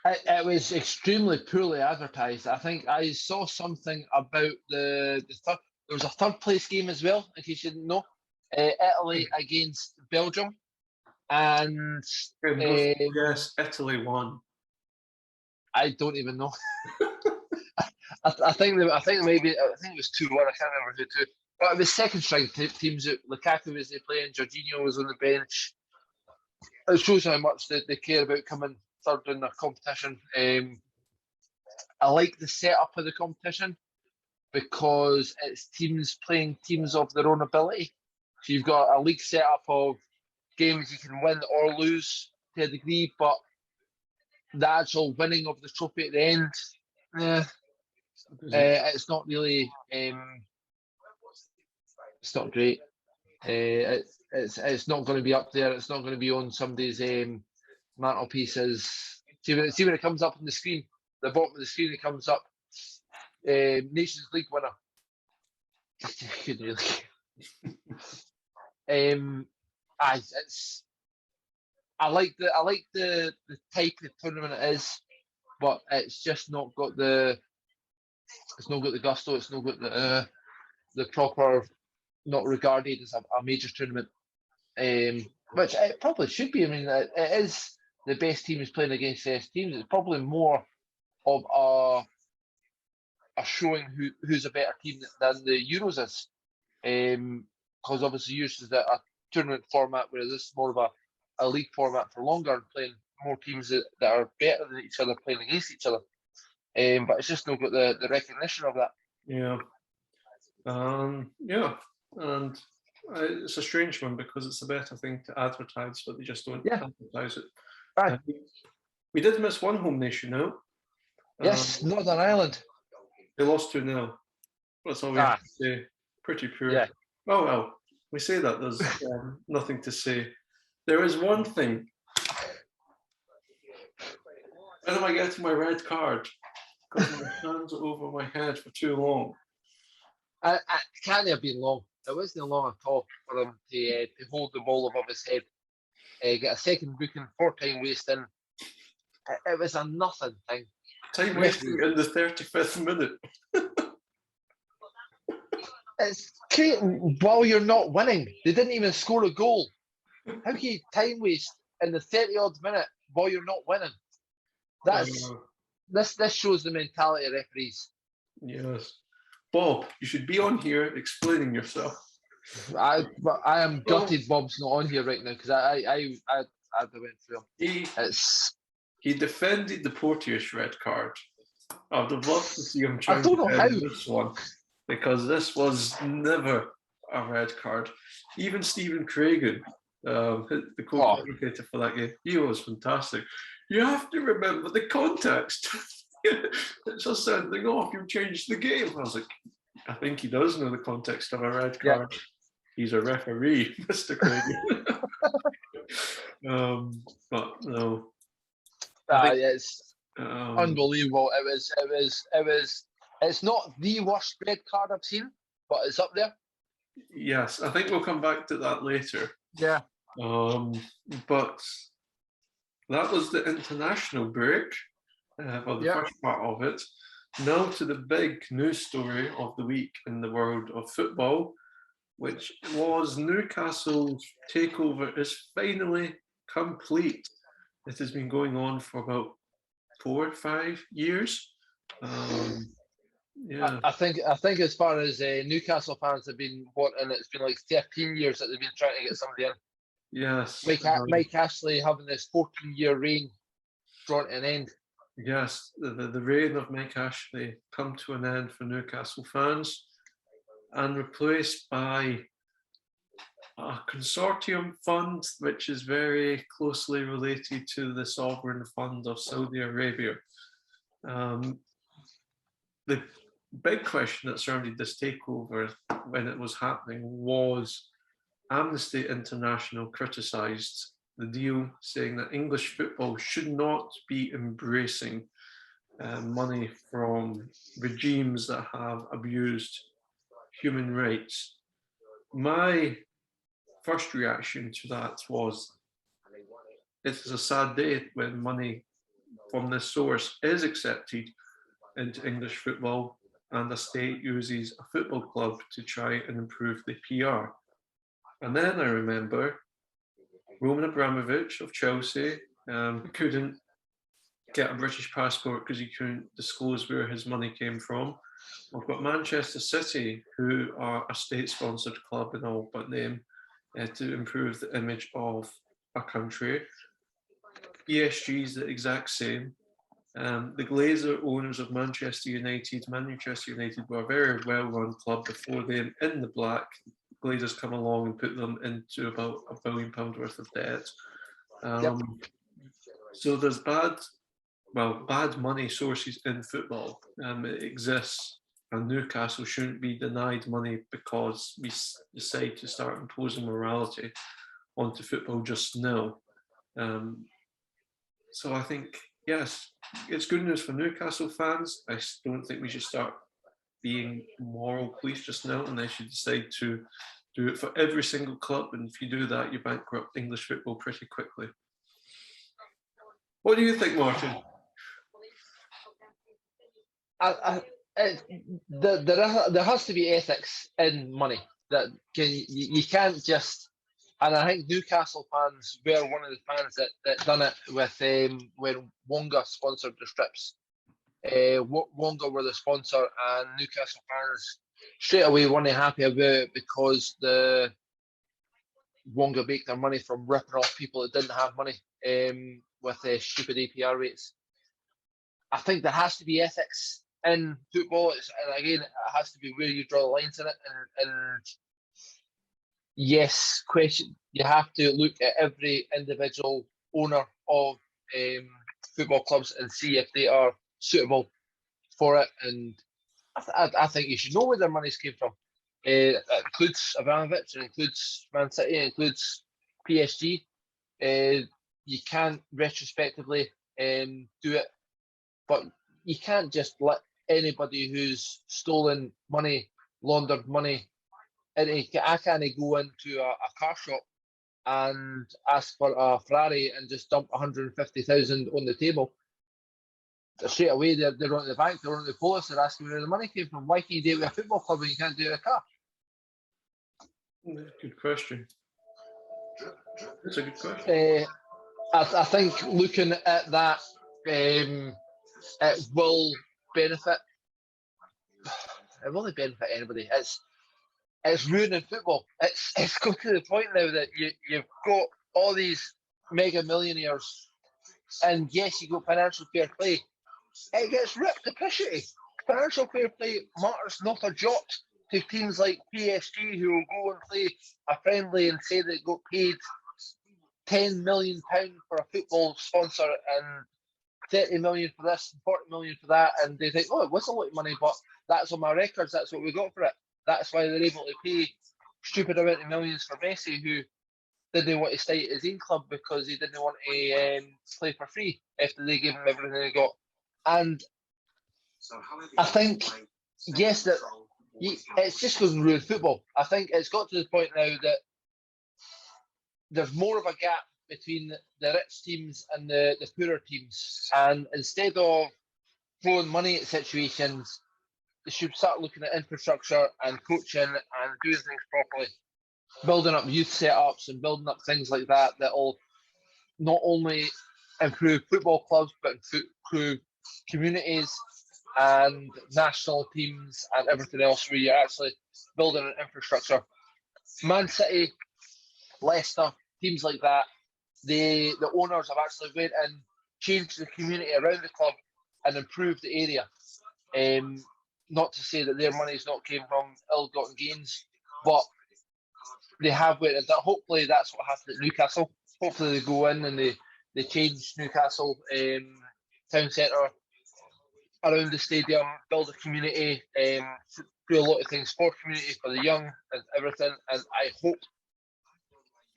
It was extremely poorly advertised. I think I saw something about the third. There was a third place game as well, in case you didn't know. Italy against Belgium, and yes, Italy won. I don't even know. I think it was 2-1. I can't remember who to. But it was second string teams. Lukaku was playing. Jorginho was on the bench. It shows how much they care about coming third in their competition. I like the setup of the competition because it's teams playing teams of their own ability. So you've got a league setup of games you can win or lose to a degree, but the actual winning of the trophy at the end, it's not really. It's not great. It's not going to be up there. It's not going to be on somebody's mantelpieces. See when it comes up on the screen, the bottom of the screen, it comes up. Nations League winner. Couldn't really. I like the type of tournament it is, but it's just not got the gusto. It's not got the proper, not regarded as a major tournament, which it probably should be. I mean, it is the best teams playing against the best teams. It's probably more of a showing who's a better team than the Euros is, because obviously Euros is a tournament format, whereas this is more of a league format for longer and playing more teams that are better than each other playing against each other. But it's just not got the recognition of that. Yeah. And it's a strange one because it's a better thing to advertise, but they just don't advertise it. Right. We did miss one home nation now. Yes, Northern Ireland. They lost 2-0. That's all we have to say. Pretty poor. Yeah. Oh well, we say that there's nothing to say. There is one thing. When am I getting my red card? Because my hands are over my head for too long. It can't have been long. It wasn't long at all for him to hold the ball above his head. Get a second booking, 4 time wasting. It was a nothing thing. Time wasting in the 35th minute. It's great while you're not winning. They didn't even score a goal. How can you time waste in the 30-odd minute while you're not winning? This shows the mentality of referees. Yes. Bob, you should be on here explaining yourself. I am gutted Bob's not on here right now because I went through him. He defended the Porteous red card. I'd have loved to see him trying to defend this one, because this was never a red card. Even Stephen Craigan, the co-commentator for that game, he was fantastic. You have to remember the context. It's just something off. You changed the game. I was like, I think he does know the context of a red card. Yeah. He's a referee, Mr. Craigan. But no. It's unbelievable. It was. It's not the worst red card I've seen, but it's up there. Yes, I think we'll come back to that later. Yeah. But that was the international break, or the first part of it. Now to the big news story of the week in the world of football, which was Newcastle's takeover is finally complete. It has been going on for about 4 or 5 years. I think as far as Newcastle fans have been wanting, it's been like 13 years that they've been trying to get somebody in. Yes. Mike Ashley having this 14-year reign drawn to an end. yes, the reign of Mike Ashley come to an end for Newcastle fans and replaced by a consortium fund which is very closely related to the sovereign fund of Saudi Arabia. The big question that surrounded this takeover when it was happening was Amnesty International criticised the deal, saying that English football should not be embracing money from regimes that have abused human rights. My first reaction to that was, it is a sad day when money from this source is accepted into English football and the state uses a football club to try and improve the PR. And then I remember Roman Abramovich of Chelsea couldn't get a British passport because he couldn't disclose where his money came from. We've got Manchester City, who are a state-sponsored club in all but name, to improve the image of a country. PSG is the exact same. The Glazer owners of Manchester United were a very well-run club before them in the black. Glazers come along and put them into about £1 billion worth of debt. So there's bad money sources in football. It exists, and Newcastle shouldn't be denied money because we decide to start imposing morality onto football just now. So I think, yes, it's good news for Newcastle fans. I don't think we should start being moral police just now, unless you decide to do it for every single club. And if you do that, you bankrupt English football pretty quickly. What do you think, Martin? There has to be ethics in money. That you can't just. And I think Newcastle fans were one of the fans that done it with when Wonga sponsored the strips. Wonga were the sponsor, and Newcastle fans straight away weren't happy about it because the Wonga make their money from ripping off people that didn't have money with stupid APR rates. I think there has to be ethics in football, and again, it has to be where you draw the lines in it. And yes, you have to look at every individual owner of football clubs and see if they are suitable for it. And I think you should know where their money's came from. It includes Abramovich, it includes Man City, it includes PSG. You can retrospectively do it, but you can't just let anybody who's stolen money, laundered money. I can't go into a car shop and ask for a Ferrari and just dump 150,000 on the table. Straight away, they're on to the bank, they're on to the police, they're asking where the money came from. Why can you do it with a football club when you can't do it with a car? Good question. That's a good question. I think looking at that, it will benefit. It will only benefit anybody. It's ruining football. It's got to the point now that you've got all these mega millionaires, and yes, you got financial fair play. It gets ripped to pieces. Financial fair play matters not a jot to teams like PSG, who will go and play a friendly and say they got paid £10 million for a football sponsor and 30 million for this and 40 million for that, and they think, oh, it was a lot of money, but that's on my records, that's what we got for it. That's why they're able to pay stupid amount of millions for Messi, who didn't want to stay at his own club because he didn't want to play for free after they gave him everything they got. And I think, yes, that it's just going to ruin football. I think it's got to the point now that there's more of a gap between the rich teams and the poorer teams. And instead of throwing money at situations, they should start looking at infrastructure and coaching and doing things properly, building up youth setups and building up things like that will not only improve football clubs but improve communities and national teams and everything else, where you're actually building an infrastructure. Man City, Leicester, teams like that, the owners have actually went and changed the community around the club and improved the area. Not to say that their money's not came from ill-gotten gains, but they have went, and hopefully that's what happened at Newcastle. Hopefully they go in and they change Newcastle town centre around the stadium, build a community, do a lot of things for community, for the young and everything. And I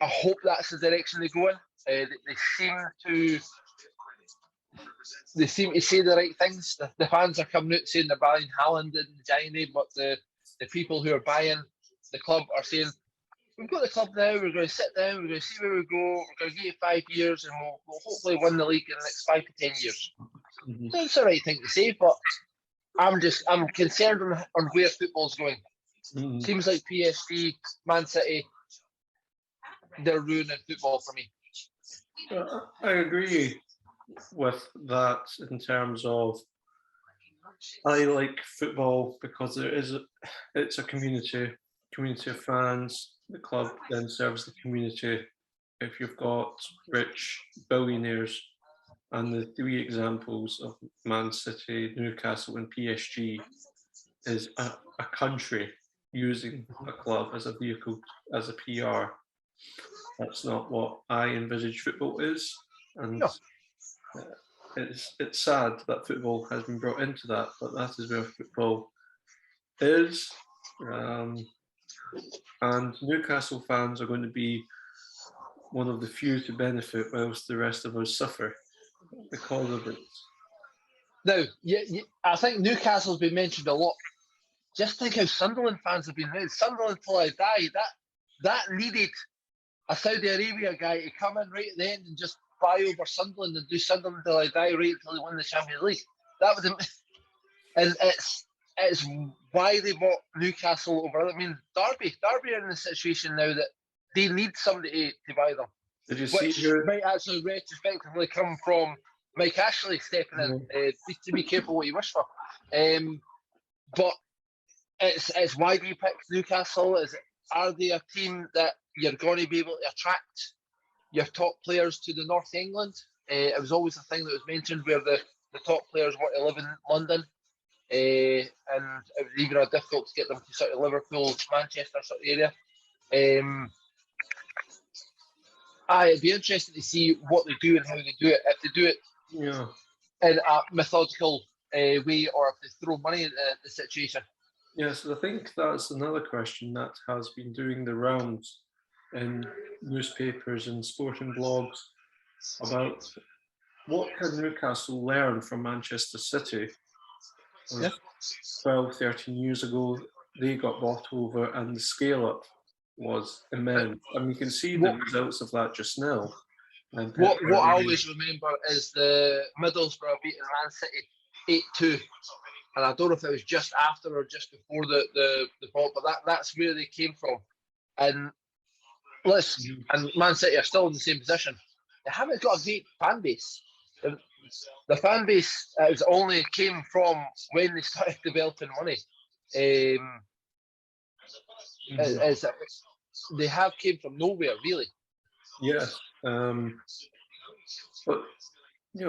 hope that's the direction they go in. They seem to say the right things. The fans are coming out saying they're buying Haaland and Jaime, but the people who are buying the club are saying, we've got the club now, we're going to sit down, we're going to see where we go, we're going to give it 5 years, and we'll hopefully win the league in the next 5 to 10 years. Mm-hmm. That's the right thing to say, but I'm concerned on where football's going. Mm-hmm. Seems like PSG, Man City, they're ruining football for me. I agree with that in terms of I like football because it's a community of fans. The club then serves the community. If you've got rich billionaires, and the 3 examples of Man City, Newcastle, and PSG is a country using a club as a vehicle, as a PR. That's not what I envisage football is, and no. It's sad that football has been brought into that, but that is where football is. And Newcastle fans are going to be one of the few to benefit, whilst the rest of us suffer because of it. Now, I think Newcastle's been mentioned a lot. Just think how Sunderland fans have been. Sunderland till I die. That needed a Saudi Arabia guy to come in right at the end and just buy over Sunderland and do Sunderland till I die right until they win the Champions League. That was, and it's why they bought Newcastle over. I mean, Derby are in a situation now that they need somebody to buy them. Did you see here? Might actually retrospectively come from Mike Ashley stepping in. To be careful what you wish for. But it's why do you pick Newcastle? Are they a team that you're going to be able to attract your top players to the North England? It was always a thing that was mentioned where the top players want to live in London, and it was even difficult to get them to sort of Liverpool, Manchester sort of area. It'd be interesting to see what they do and how they do it. If they do it in a methodical way, or if they throw money at the situation. Yes, I think that's another question that has been doing the rounds in newspapers and sporting blogs about what can Newcastle learn from Manchester City. 12, 13 years ago, they got bought over and the scale-up was immense. And you can see the results of that just now. And what I always remember is the Middlesbrough beating Man City 8-2. And I don't know if it was just after or just before the fault, but that's where they came from. And and Man City are still in the same position. They haven't got a great fan base. The fan base only came from when they started developing money. They have came from nowhere, really. Yes, but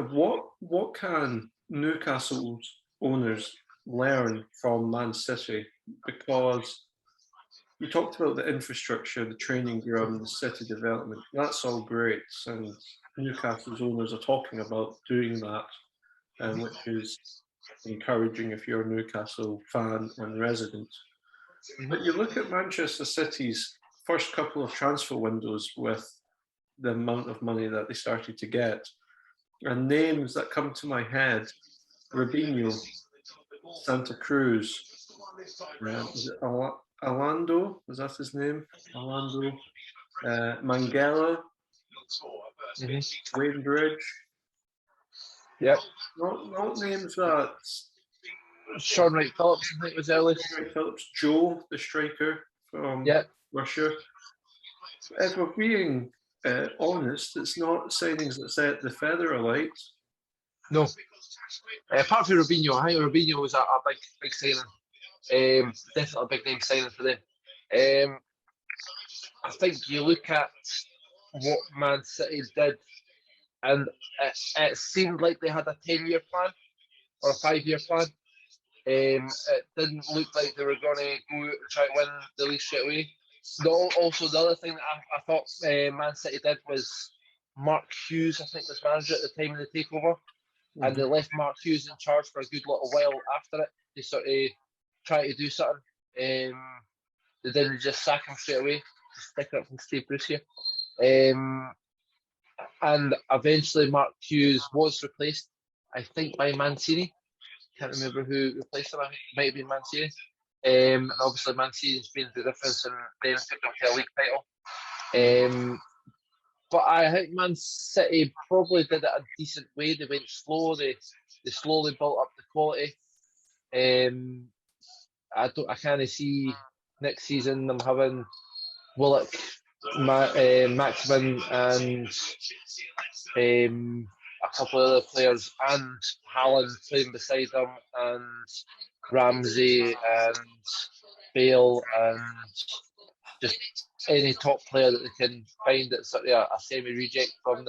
what can Newcastle's owners learn from Man City? Because you talked about the infrastructure, the training ground, the city development. That's all great, and Newcastle's owners are talking about doing that, which is encouraging if you're a Newcastle fan and resident. But you look at Manchester City's first couple of transfer windows with the amount of money that they started to get, and names that come to my head: Robinho, Santa Cruz, is it Orlando? Is that his name? Orlando, Mangala, Wayne Bridge. Yep. Not names that. Sean Wright Phillips, I think was early. Sean Wright Phillips, Joe, the striker from Russia. If we're being honest, it's not signings that set the feather alight. No. Apart from Robinho, I think Robinho was a big signing. Definitely a big name signing for them. I think you look at what Man City did, and it seemed like they had a 10-year plan. or a 5-year plan. It didn't look like they were going to go out and try to win the league straight away. Also, the other thing that I thought Man City did was Mark Hughes, I think, was manager at the time of the takeover, and they left Mark Hughes in charge for a good little while after it. They sort of tried to do something. They didn't just sack him straight away, just stick up from Steve Bruce here. And eventually Mark Hughes was replaced, I think, by Mancini. Can't remember who replaced him. I think it might have been Mancini. And obviously Mancini's been the difference and then took them to a league title. But I think Man City probably did it a decent way. They went slow. They slowly built up the quality. I kind of see next season them having Willock, Maximin, and a couple of other players, and Haaland playing beside them, and Ramsey and Bale, and just any top player that they can find that's sort of a semi-reject from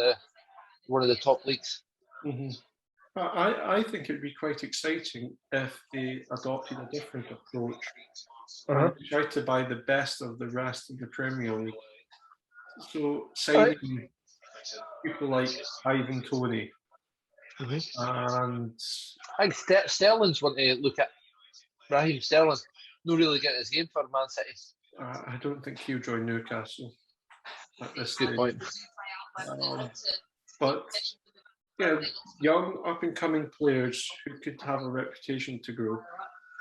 one of the top leagues. Mm-hmm. I think it'd be quite exciting if they adopted a different approach and tried to buy the best of the rest of the Premier League. So signing people like Ivan Toney and I think Sterling's one to look at. Raheem Sterling, not really getting his game for Man City. I don't think he'll join Newcastle at this Good stage. point. But yeah, young up-and-coming players who could have a reputation to grow.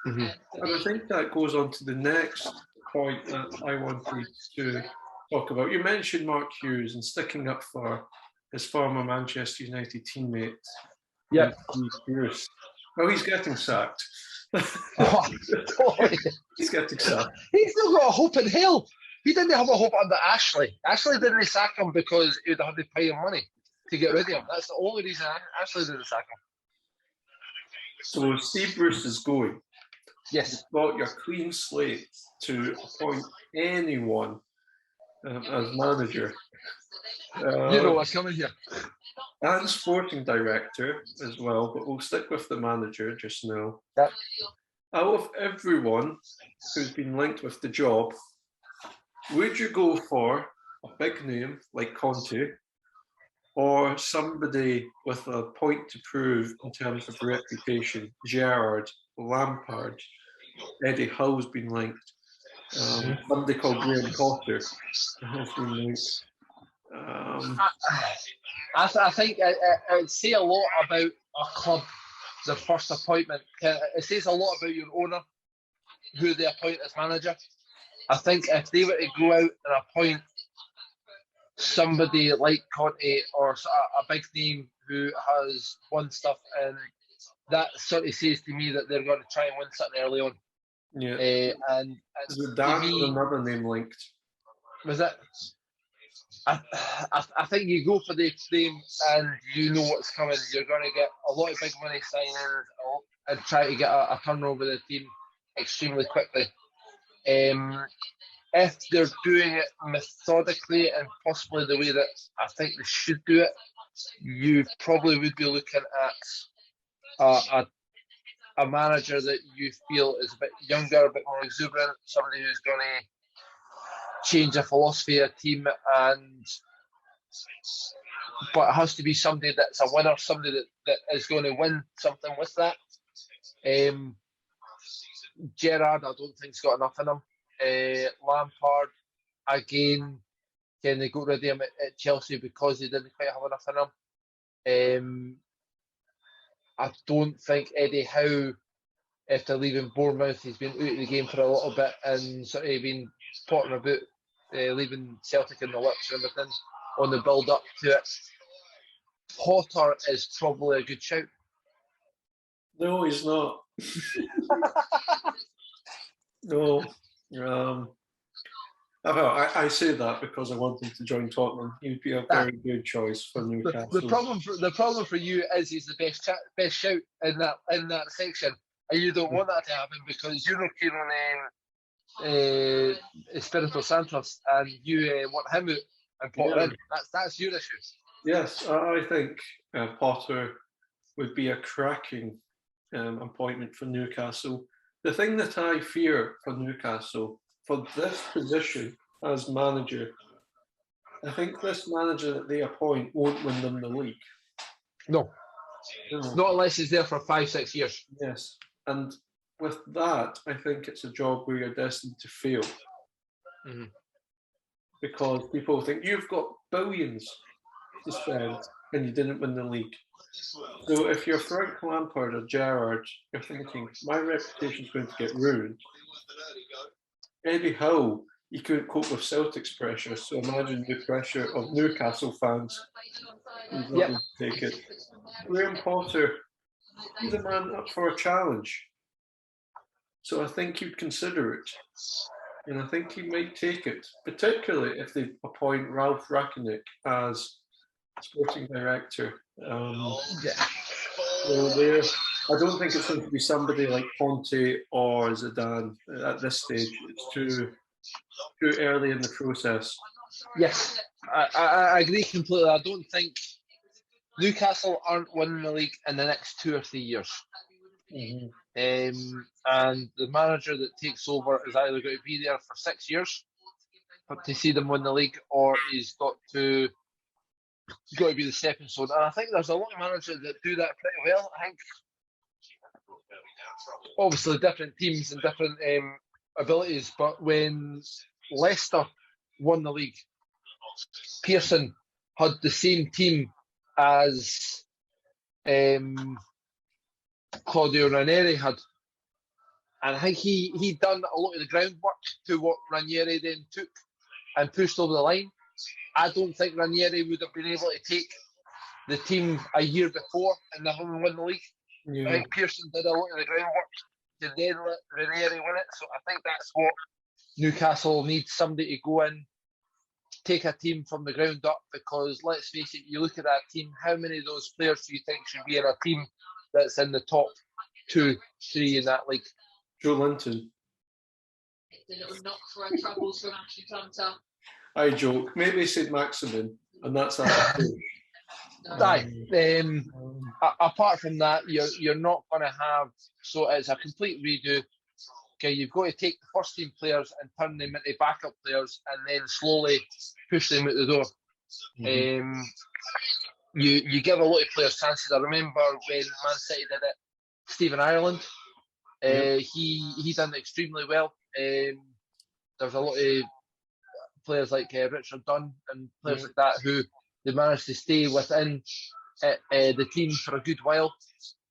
And I think that goes on to the next point that I wanted to talk about. You mentioned Mark Hughes and sticking up for his former Manchester United teammate. Yeah. Bruce. Well, he's getting sacked. He's getting sacked. He's still got a hope in hell. He didn't have a hope under Ashley. Ashley didn't sack him because he would have to pay him money to get rid of him. That's the only reason Ashley didn't sack him. So Steve Bruce is going. Yes. You've got your clean slate to appoint anyone as manager. You know what's coming here. And sporting director as well, but we'll stick with the manager just now. Yep. Out of everyone who's been linked with the job, would you go for a big name like Conte or somebody with a point to prove in terms of reputation? Gerrard, Lampard, Eddie Howe's been linked. Somebody called Graham Potter has been linked. I think it would say a lot about a club, the first appointment. It says a lot about your owner, who they appoint as manager. I think if they were to go out and appoint somebody like Conte or a big name who has won stuff, and that sort of says to me that they're going to try and win something early on. Yeah. And was that another name linked? Was it? I think you go for the name and you know what's coming. You're going to get a lot of big money signings and try to get a turnover of the team extremely quickly. If they're doing it methodically and possibly the way that I think they should do it, you probably would be looking at a manager that you feel is a bit younger, a bit more exuberant, somebody who's going to change a philosophy of a team, but it has to be somebody that's a winner, somebody that is going to win something with that. Gerrard, I don't think's got enough in him. Lampard, again, can they got rid of him at Chelsea because they didn't quite have enough in him. I don't think Eddie Howe, after leaving Bournemouth, he's been out of the game for a little bit and sort of been potting about leaving Celtic in the lurch and everything on the build up to it. Potter is probably a good shout. No, he's not. No. I say that because I want him to join Tottenham. He'd be a very good choice for Newcastle. The problem for you is he's the best shout in that section, and you don't want that to happen because you're not keen on Espirito Santos, and you want him out and Potter in. That's your issue. Yes, I think Potter would be a cracking appointment for Newcastle. The thing that I fear for Newcastle, for this position as manager, I think this manager that they appoint won't win them the league. No. Not unless he's there for 5-6 years. Yes. And with that, I think it's a job where you're destined to fail. Mm-hmm. Because people think you've got billions to spend and you didn't win the league. So if you're Frank Lampard or Gerrard, you're thinking, my reputation's going to get ruined. Eddie Howe, he couldn't cope with Celtic's pressure, so imagine the pressure of Newcastle fans. He's not going to take it. Graham Potter, he's a man up for a challenge. So I think he'd consider it. And I think he might take it, particularly if they appoint Ralph Rangnick as sporting director. So there, I don't think it's going to be somebody like Conte or Zidane at this stage. It's too early in the process. Yes, I agree completely. I don't think Newcastle aren't winning the league in the next 2 or 3 years. Mm-hmm. And the manager that takes over is either going to be there for 6 years to see them win the league, or he's got to be the stepping stone. And I think there's a lot of managers that do that pretty well. I think obviously different teams and different abilities, but when Leicester won the league, Pearson had the same team as Claudio Ranieri had, and I think he done a lot of the groundwork to what Ranieri then took and pushed over the line. I don't think Ranieri would have been able to take the team a year before and they haven't won the league. Yeah. I think Pearson did a lot of the groundwork to then let Ranieri win it. So I think that's what Newcastle needs, somebody to go in, take a team from the ground up, because let's face it, you look at that team, how many of those players do you think should be in a team that's in the top 2, 3 in that league? Joe Linton. The little knock for our troubles from Ashley Hunter. I joke. Maybe St. Maximin, and that's that. Apart from that, you're not going to have. So it's a complete redo. Okay, you've got to take the first team players and turn them into backup players, and then slowly push them out the door. Mm-hmm. You give a lot of players chances. I remember when Man City did it. Stephen Ireland, he done extremely well. There's a lot of players like Richard Dunn and players like that who they managed to stay within the team for a good while,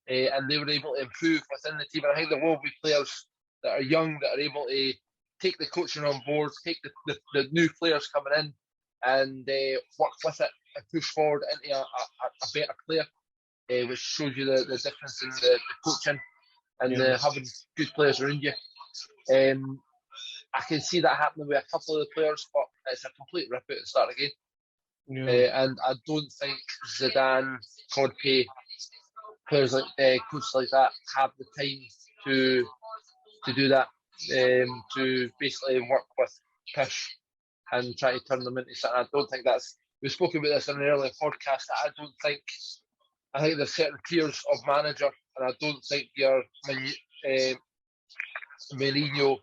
and they were able to improve within the team. And I think there will be players that are young that are able to take the coaching on board, take the new players coming in, and work with it and push forward into a better player, which shows you the difference in the coaching and having good players around you. I can see that happening with a couple of the players, but it's a complete rip out and start again. And I don't think Zidane, Conte, players like coaches like that have the time to do that, to basically work with Pish and try to turn them into something. I don't think that's. We spoke about this in an earlier podcast. I think there's certain tiers of manager, and I don't think your Mourinho,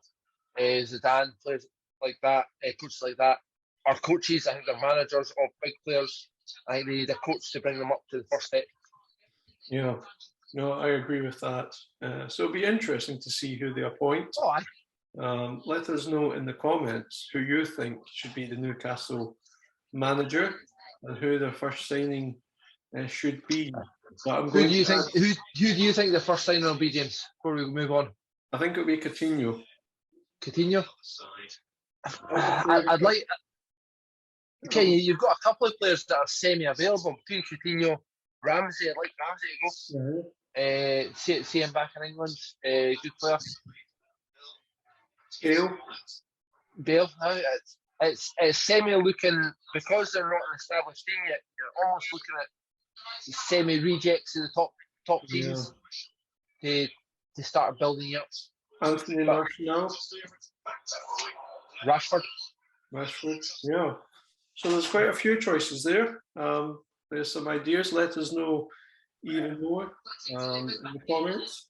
Zidane, players like that, coaches like that, are coaches. I think they're managers of big players. I think they need a coach to bring them up to the first step. Yeah, no, I agree with that. So it'll be interesting to see who they appoint. Let us know in the comments who you think should be the Newcastle manager and who their first signing should be. Who do you think the first signing will be, James? Before we move on, I think it'll be Coutinho. Coutinho. I'd like. Okay, you've got a couple of players that are semi-available between Coutinho, Ramsey. I'd like Ramsey to go. See him back in England. Good player. Bale. It's semi-looking, because they're not an established team yet. You're almost looking at semi-rejects of the top teams to start building up. Anthony Martial. Rashford. Yeah. So there's quite a few choices there. There's some ideas. Let us know even more in the comments.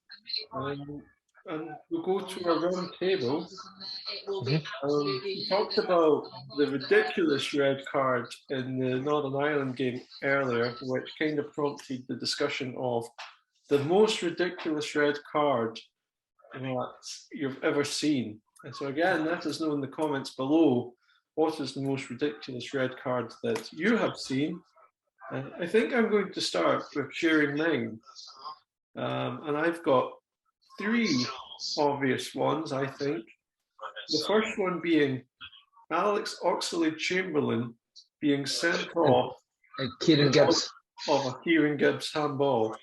And we'll go to our round table. We talked about the ridiculous red card in the Northern Ireland game earlier, which kind of prompted the discussion of the most ridiculous red card that you've ever seen. And so again, let us know in the comments below, what is the most ridiculous red card that you have seen? I think I'm going to start with sharing mine. And I've got 3 obvious ones, I think. The first one being Alex Oxlade-Chamberlain being sent off And Kieran Gibbs. of a Kieran Gibbs handball.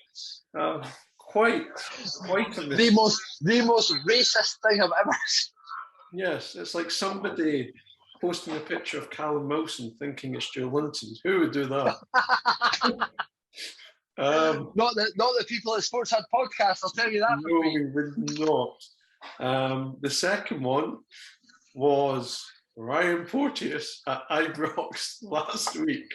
Quite a The most racist thing I've ever seen. Yes, it's like somebody posting a picture of Callum Wilson thinking it's Joe Linton. Who would do that? Not the people at Sports Hut Podcast, I'll tell you that. No, we would not. The second one was Ryan Porteous at Ibrox last week.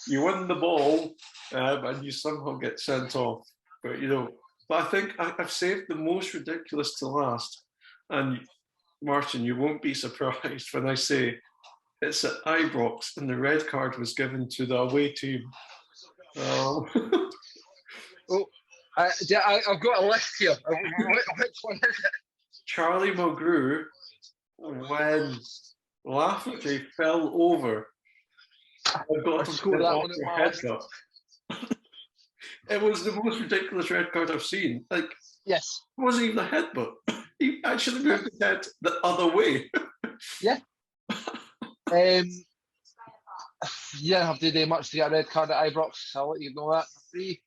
You win the ball and you somehow get sent off. But I think I've saved the most ridiculous to last. And Martin, you won't be surprised when I say it's at Ibrox and the red card was given to the away team. I've got a list here. Which one is it? Charlie Mulgrew, when Lafferty fell over, and got him sent off for heads-up. It was the most ridiculous red card I've seen. Like, yes, it wasn't even a headbutt. He actually moved his head the other way. Yeah. You didn't have to do much to get a red card at Ibrox. I'll let you know that for free.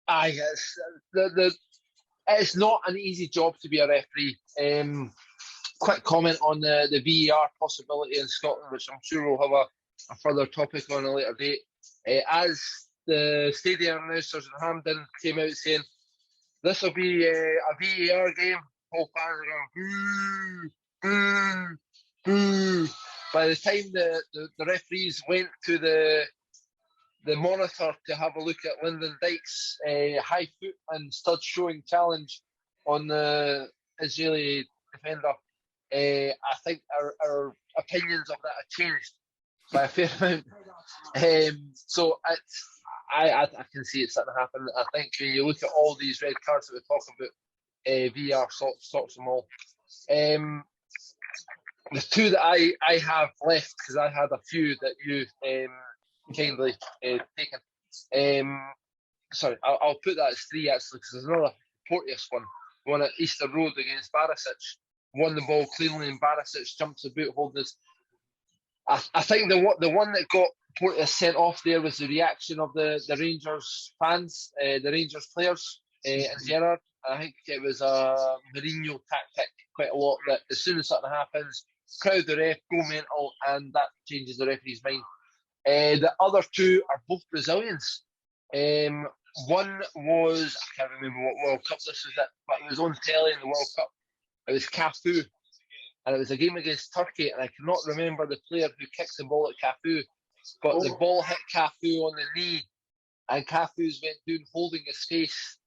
I guess it's not an easy job to be a referee. Quick comment on the VAR possibility in Scotland, which I'm sure we'll have a further topic on a later date. As the stadium announcers in Hampden came out saying, this will be a VAR game, all fans are going, boo, boo, boo. By the time the referees went to the monitor to have a look at Lyndon Dykes' high foot and stud showing challenge on the Israeli defender, I think our opinions of that have changed by a fair amount. So I can see it starting to happen. I think when you look at all these red cards that we talk about, VR stops them all. The 2 that I have left, because I had a few that you kindly taken. Sorry, I'll put that as 3 actually, because there's another Porteous one at Easter Road against Barisic. Won the ball cleanly and Barisic jumps the boot holders. I think the one that got Porteous sent off there was the reaction of the Rangers fans, the Rangers players, and Gerrard. I think it was a Mourinho tactic quite a lot, that as soon as something happens, crowd the ref, go mental, and that changes the referee's mind. The other 2 are both Brazilians. One was, I can't remember what World Cup this was at, but it was on telly in the World Cup. It was Cafu, and it was a game against Turkey, and I cannot remember the player who kicked the ball at Cafu, but the ball hit Cafu on the knee, and Cafu's went down holding his face,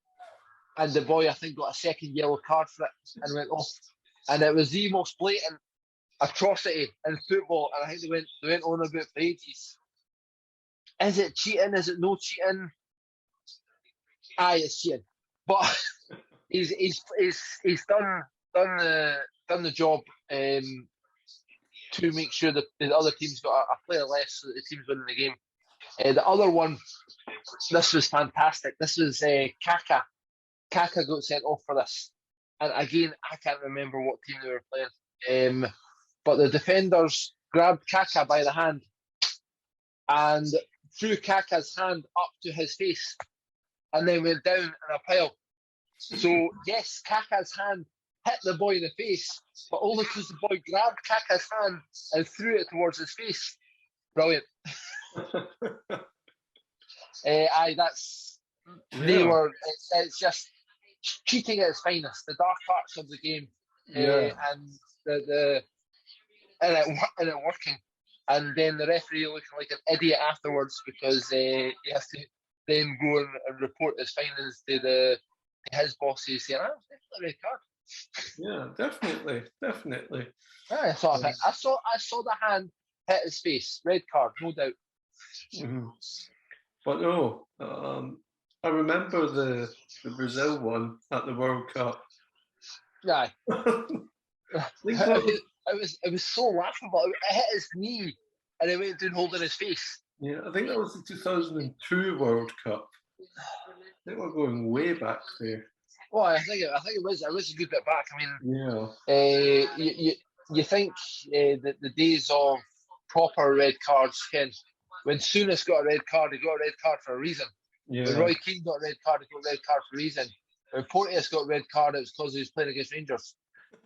and the boy, I think, got a second yellow card for it and went off. And it was the most blatant atrocity in football, and I think they went on about for ages. Is it cheating? Is it no cheating? Aye, it's cheating. But he's done the job to make sure that the other team's got a player less, so that the team's winning the game. The other one, this was fantastic. This was Kaka. Kaka got sent off for this, and again, I can't remember what team they were playing. But the defenders grabbed Kaka by the hand and threw Kaka's hand up to his face, and then went down in a pile. So yes, Kaka's hand hit the boy in the face, but only because the boy grabbed Kaka's hand and threw it towards his face. Brilliant. It's just cheating at its finest. The dark parts of the game, and it working. and then the referee looking like an idiot afterwards because he has to then go and report his findings to his bosses saying, "Ah, it's definitely a red card." Yeah, definitely. I saw the hand hit his face. Red card, no doubt. Mm-hmm. But no, I remember the Brazil one at the World Cup. Aye. It It was so laughable. It hit his knee and it went down holding his face. Yeah, I think that was the 2002 World Cup. I think we're going way back there. Well, I think it was a good bit back. I mean, yeah. You think that the days of proper red cards, Ken, when Souness got a red card, he got a red card for a reason. Yeah. When Roy Keane got a red card, he got a red card for a reason. When Porteous got a red card, it was because he was playing against Rangers.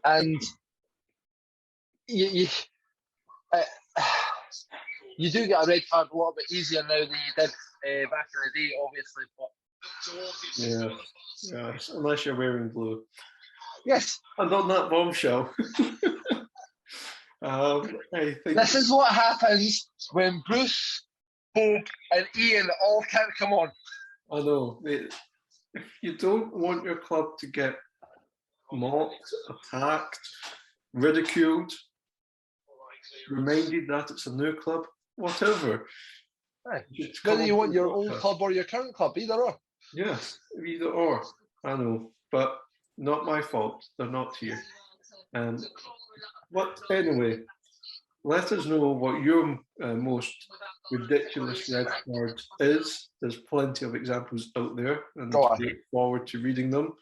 And you do get a red card a little bit easier now than you did back in the day, obviously. But yeah, unless you're wearing blue. Yes. And on that bombshell, I think this is what happens when Bruce, Hope, and Ian all can't come on. I know. If you don't want your club to get mocked, attacked, ridiculed, reminded that it's a new club, whatever. Right. Whether you want your old club or your current club, either or. Yes, either or. I know, but not my fault. They're not here. But anyway, let us know what your most ridiculous red card is. There's plenty of examples out there, and I look forward to reading them.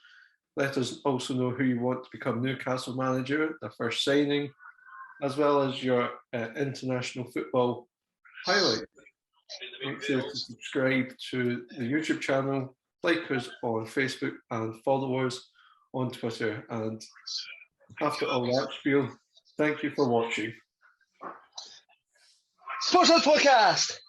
Let us also know who you want to become Newcastle manager, the first signing, as well as your international football highlight. Make sure to subscribe to the YouTube channel, like us on Facebook, and follow us on Twitter. And after all that spiel, thank you for watching. Sports Podcast!